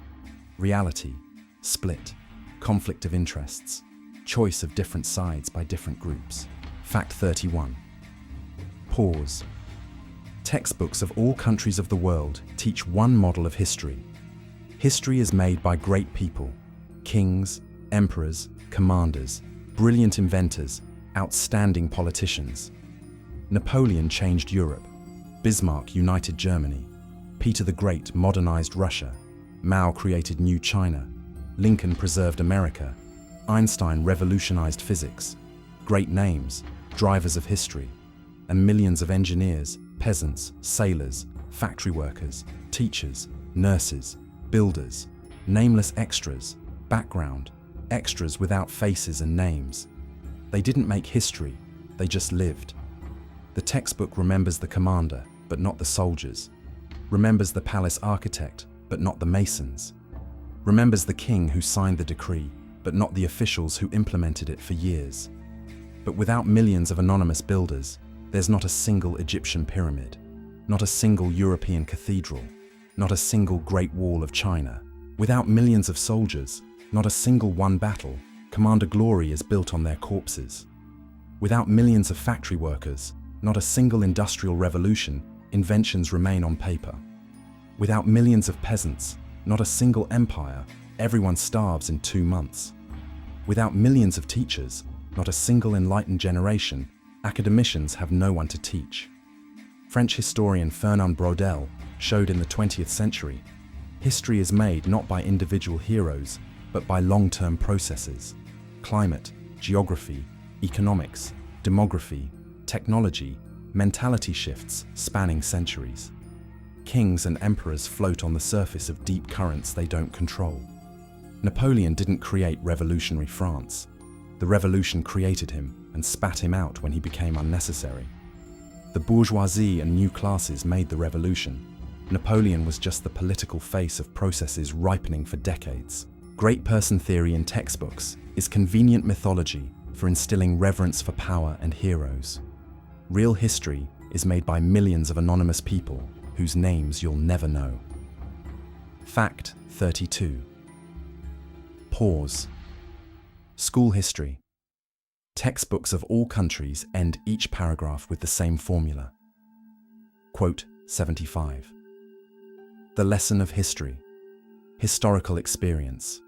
S1: Reality, split, conflict of interests, choice of different sides by different groups. Fact 31. Pause. Textbooks of all countries of the world teach one model of history. History is made by great people, kings, emperors, commanders, brilliant inventors, outstanding politicians. Napoleon changed Europe. Bismarck united Germany. Peter the Great modernized Russia. Mao created new China. Lincoln preserved America. Einstein revolutionized physics. Great names, drivers of history. And millions of engineers, peasants, sailors, factory workers, teachers, nurses, builders, nameless extras, background, extras without faces and names. They didn't make history, they just lived. The textbook remembers the commander, but not the soldiers. Remembers the palace architect, but not the masons. Remembers the king who signed the decree, but not the officials who implemented it for years. But without millions of anonymous builders, there's not a single Egyptian pyramid, not a single European cathedral, not a single Great Wall of China. Without millions of soldiers, not a single one battle, Commander Glory is built on their corpses. Without millions of factory workers, not a single industrial revolution, inventions remain on paper. Without millions of peasants, not a single empire, everyone starves in 2 months. Without millions of teachers, not a single enlightened generation, academicians have no one to teach. French historian Fernand Braudel showed in the 20th century, history is made not by individual heroes, but by long-term processes. Climate, geography, economics, demography, technology, mentality shifts spanning centuries. Kings and emperors float on the surface of deep currents they don't control. Napoleon didn't create revolutionary France. The revolution created him and spat him out when he became unnecessary. The bourgeoisie and new classes made the revolution. Napoleon was just the political face of processes ripening for decades. Great person theory in textbooks is convenient mythology for instilling reverence for power and heroes. Real history is made by millions of anonymous people whose names you'll never know. Fact 32. Pause. School history. Textbooks of all countries end each paragraph with the same formula. Quote 75. The lesson of history. Historical experience.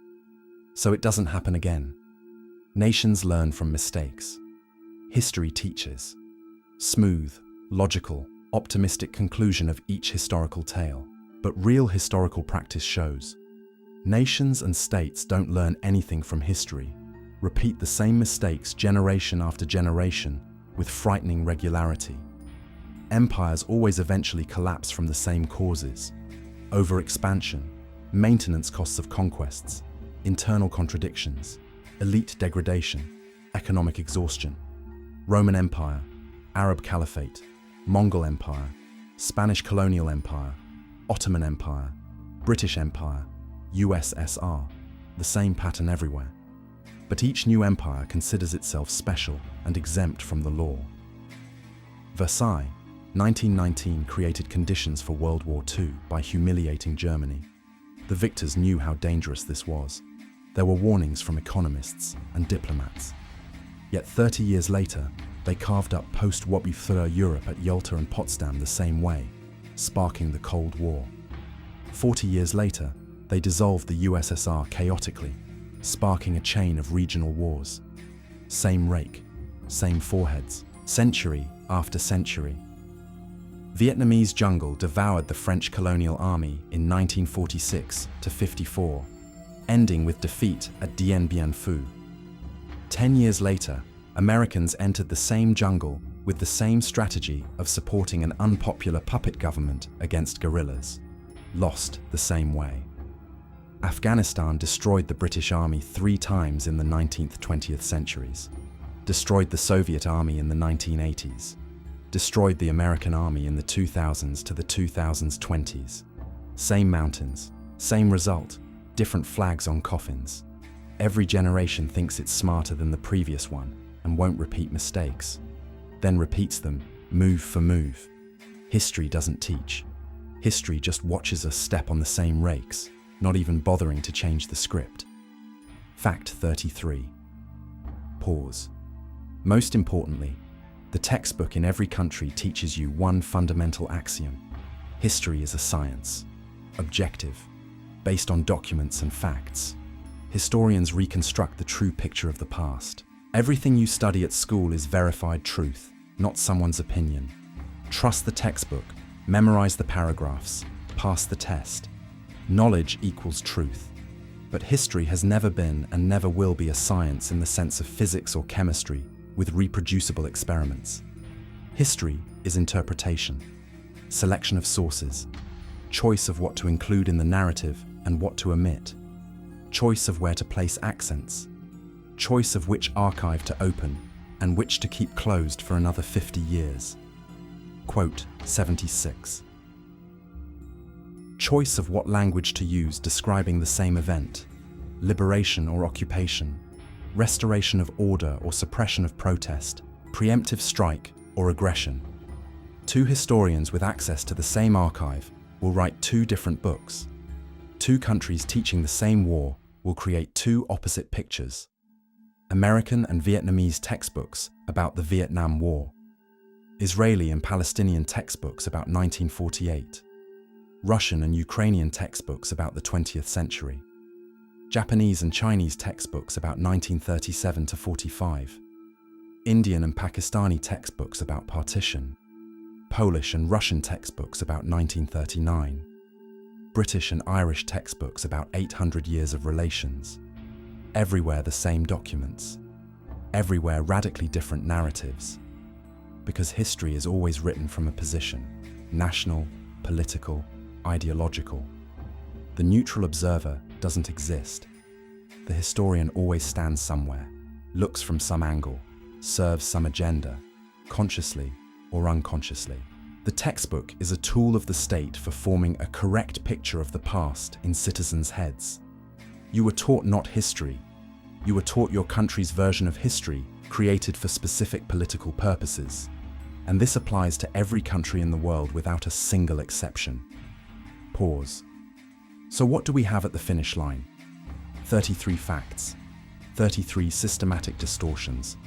S1: So it doesn't happen again. Nations learn from mistakes. History teaches. Smooth, logical, optimistic conclusion of each historical tale. But real historical practice shows nations and states don't learn anything from history, repeat the same mistakes generation after generation with frightening regularity. Empires always eventually collapse from the same causes: overexpansion, maintenance costs of conquests, internal contradictions, elite degradation, economic exhaustion. Roman Empire, Arab Caliphate, Mongol Empire, Spanish Colonial Empire, Ottoman Empire, British Empire, USSR, the same pattern everywhere. But each new empire considers itself special and exempt from the law. Versailles, 1919 created conditions for World War II by humiliating Germany. The victors knew how dangerous this was. There were warnings from economists and diplomats. Yet 30 years later, they carved up post-Wobby Europe at Yalta and Potsdam the same way, sparking the Cold War. 40 years later, they dissolved the USSR chaotically, sparking a chain of regional wars. Same rake, same foreheads, century after century. Vietnamese jungle devoured the French colonial army in 1946 to 54, ending with defeat at Dien Bien Phu. 10 years later, Americans entered the same jungle with the same strategy of supporting an unpopular puppet government against guerrillas. Lost the same way. Afghanistan destroyed the British Army 3 times in the 19th-20th centuries. Destroyed the Soviet Army in the 1980s. Destroyed the American Army in the 2000s to the 2020s. Same mountains, same result, different flags on coffins. Every generation thinks it's smarter than the previous one and won't repeat mistakes. Then repeats them, move for move. History doesn't teach. History just watches us step on the same rakes, not even bothering to change the script. Fact 33. Pause. Most importantly, the textbook in every country teaches you one fundamental axiom. History is a science. Objective. Based on documents and facts. Historians reconstruct the true picture of the past. Everything you study at school is verified truth, not someone's opinion. Trust the textbook, memorize the paragraphs, pass the test. Knowledge equals truth. But history has never been and never will be a science in the sense of physics or chemistry with reproducible experiments. History is interpretation, selection of sources, choice of what to include in the narrative and what to omit, choice of where to place accents, choice of which archive to open and which to keep closed for another 50 years. Quote 76. Choice of what language to use describing the same event, liberation or occupation, restoration of order or suppression of protest, preemptive strike or aggression. 2 historians with access to the same archive will write 2 different books. 2 countries teaching the same war will create 2 opposite pictures. American and Vietnamese textbooks about the Vietnam War. Israeli and Palestinian textbooks about 1948. Russian and Ukrainian textbooks about the 20th century. Japanese and Chinese textbooks about 1937 to 45. Indian and Pakistani textbooks about partition. Polish and Russian textbooks about 1939. British and Irish textbooks about 800 years of relations. Everywhere the same documents. Everywhere radically different narratives. Because history is always written from a position, national, political, ideological. The neutral observer doesn't exist. The historian always stands somewhere, looks from some angle, serves some agenda, consciously or unconsciously. The textbook is a tool of the state for forming a correct picture of the past in citizens' heads. You were taught not history. You were taught your country's version of history, created for specific political purposes. And this applies to every country in the world without a single exception. Pause. So what do we have at the finish line? 33 facts, 33 systematic distortions,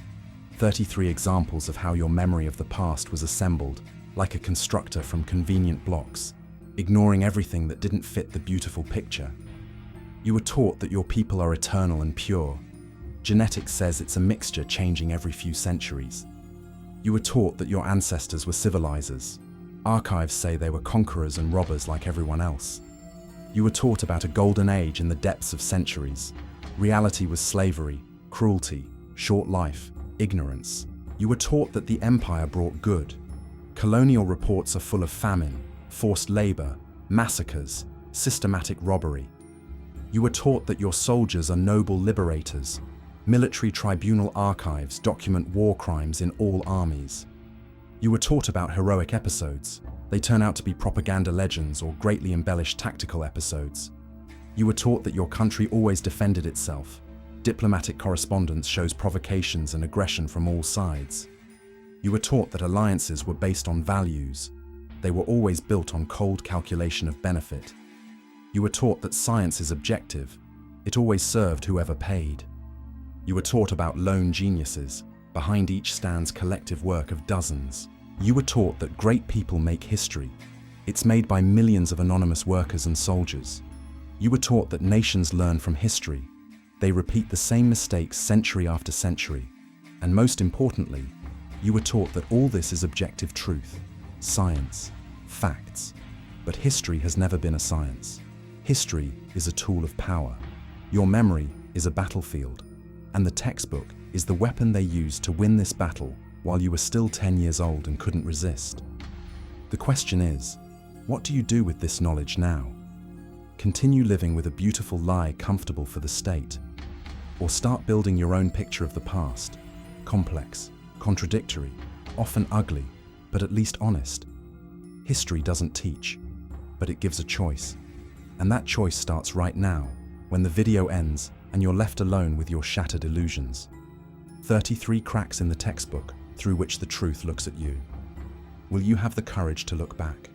S1: 33 examples of how your memory of the past was assembled like a constructor from convenient blocks, ignoring everything that didn't fit the beautiful picture. You were taught that your people are eternal and pure. Genetics says it's a mixture changing every few centuries. You were taught that your ancestors were civilizers. Archives say they were conquerors and robbers like everyone else. You were taught about a golden age in the depths of centuries. Reality was slavery, cruelty, short life, ignorance. You were taught that the empire brought good. Colonial reports are full of famine, forced labor, massacres, systematic robbery. You were taught that your soldiers are noble liberators. Military tribunal archives document war crimes in all armies. You were taught about heroic episodes. They turn out to be propaganda legends or greatly embellished tactical episodes. You were taught that your country always defended itself. Diplomatic correspondence shows provocations and aggression from all sides. You were taught that alliances were based on values. They were always built on cold calculation of benefit. You were taught that science is objective. It always served whoever paid. You were taught about lone geniuses. Behind each stands collective work of dozens. You were taught that great people make history. It's made by millions of anonymous workers and soldiers. You were taught that nations learn from history. They repeat the same mistakes century after century. And most importantly, you were taught that all this is objective truth, science, facts. But history has never been a science. History is a tool of power. Your memory is a battlefield. And the textbook is the weapon they used to win this battle while you were still 10 years old and couldn't resist. The question is, what do you do with this knowledge now? Continue living with a beautiful lie comfortable for the state? Or start building your own picture of the past, complex, contradictory, often ugly, but at least honest? History doesn't teach, but it gives a choice. And that choice starts right now, when the video ends and you're left alone with your shattered illusions. 33 cracks in the textbook through which the truth looks at you. Will you have the courage to look back?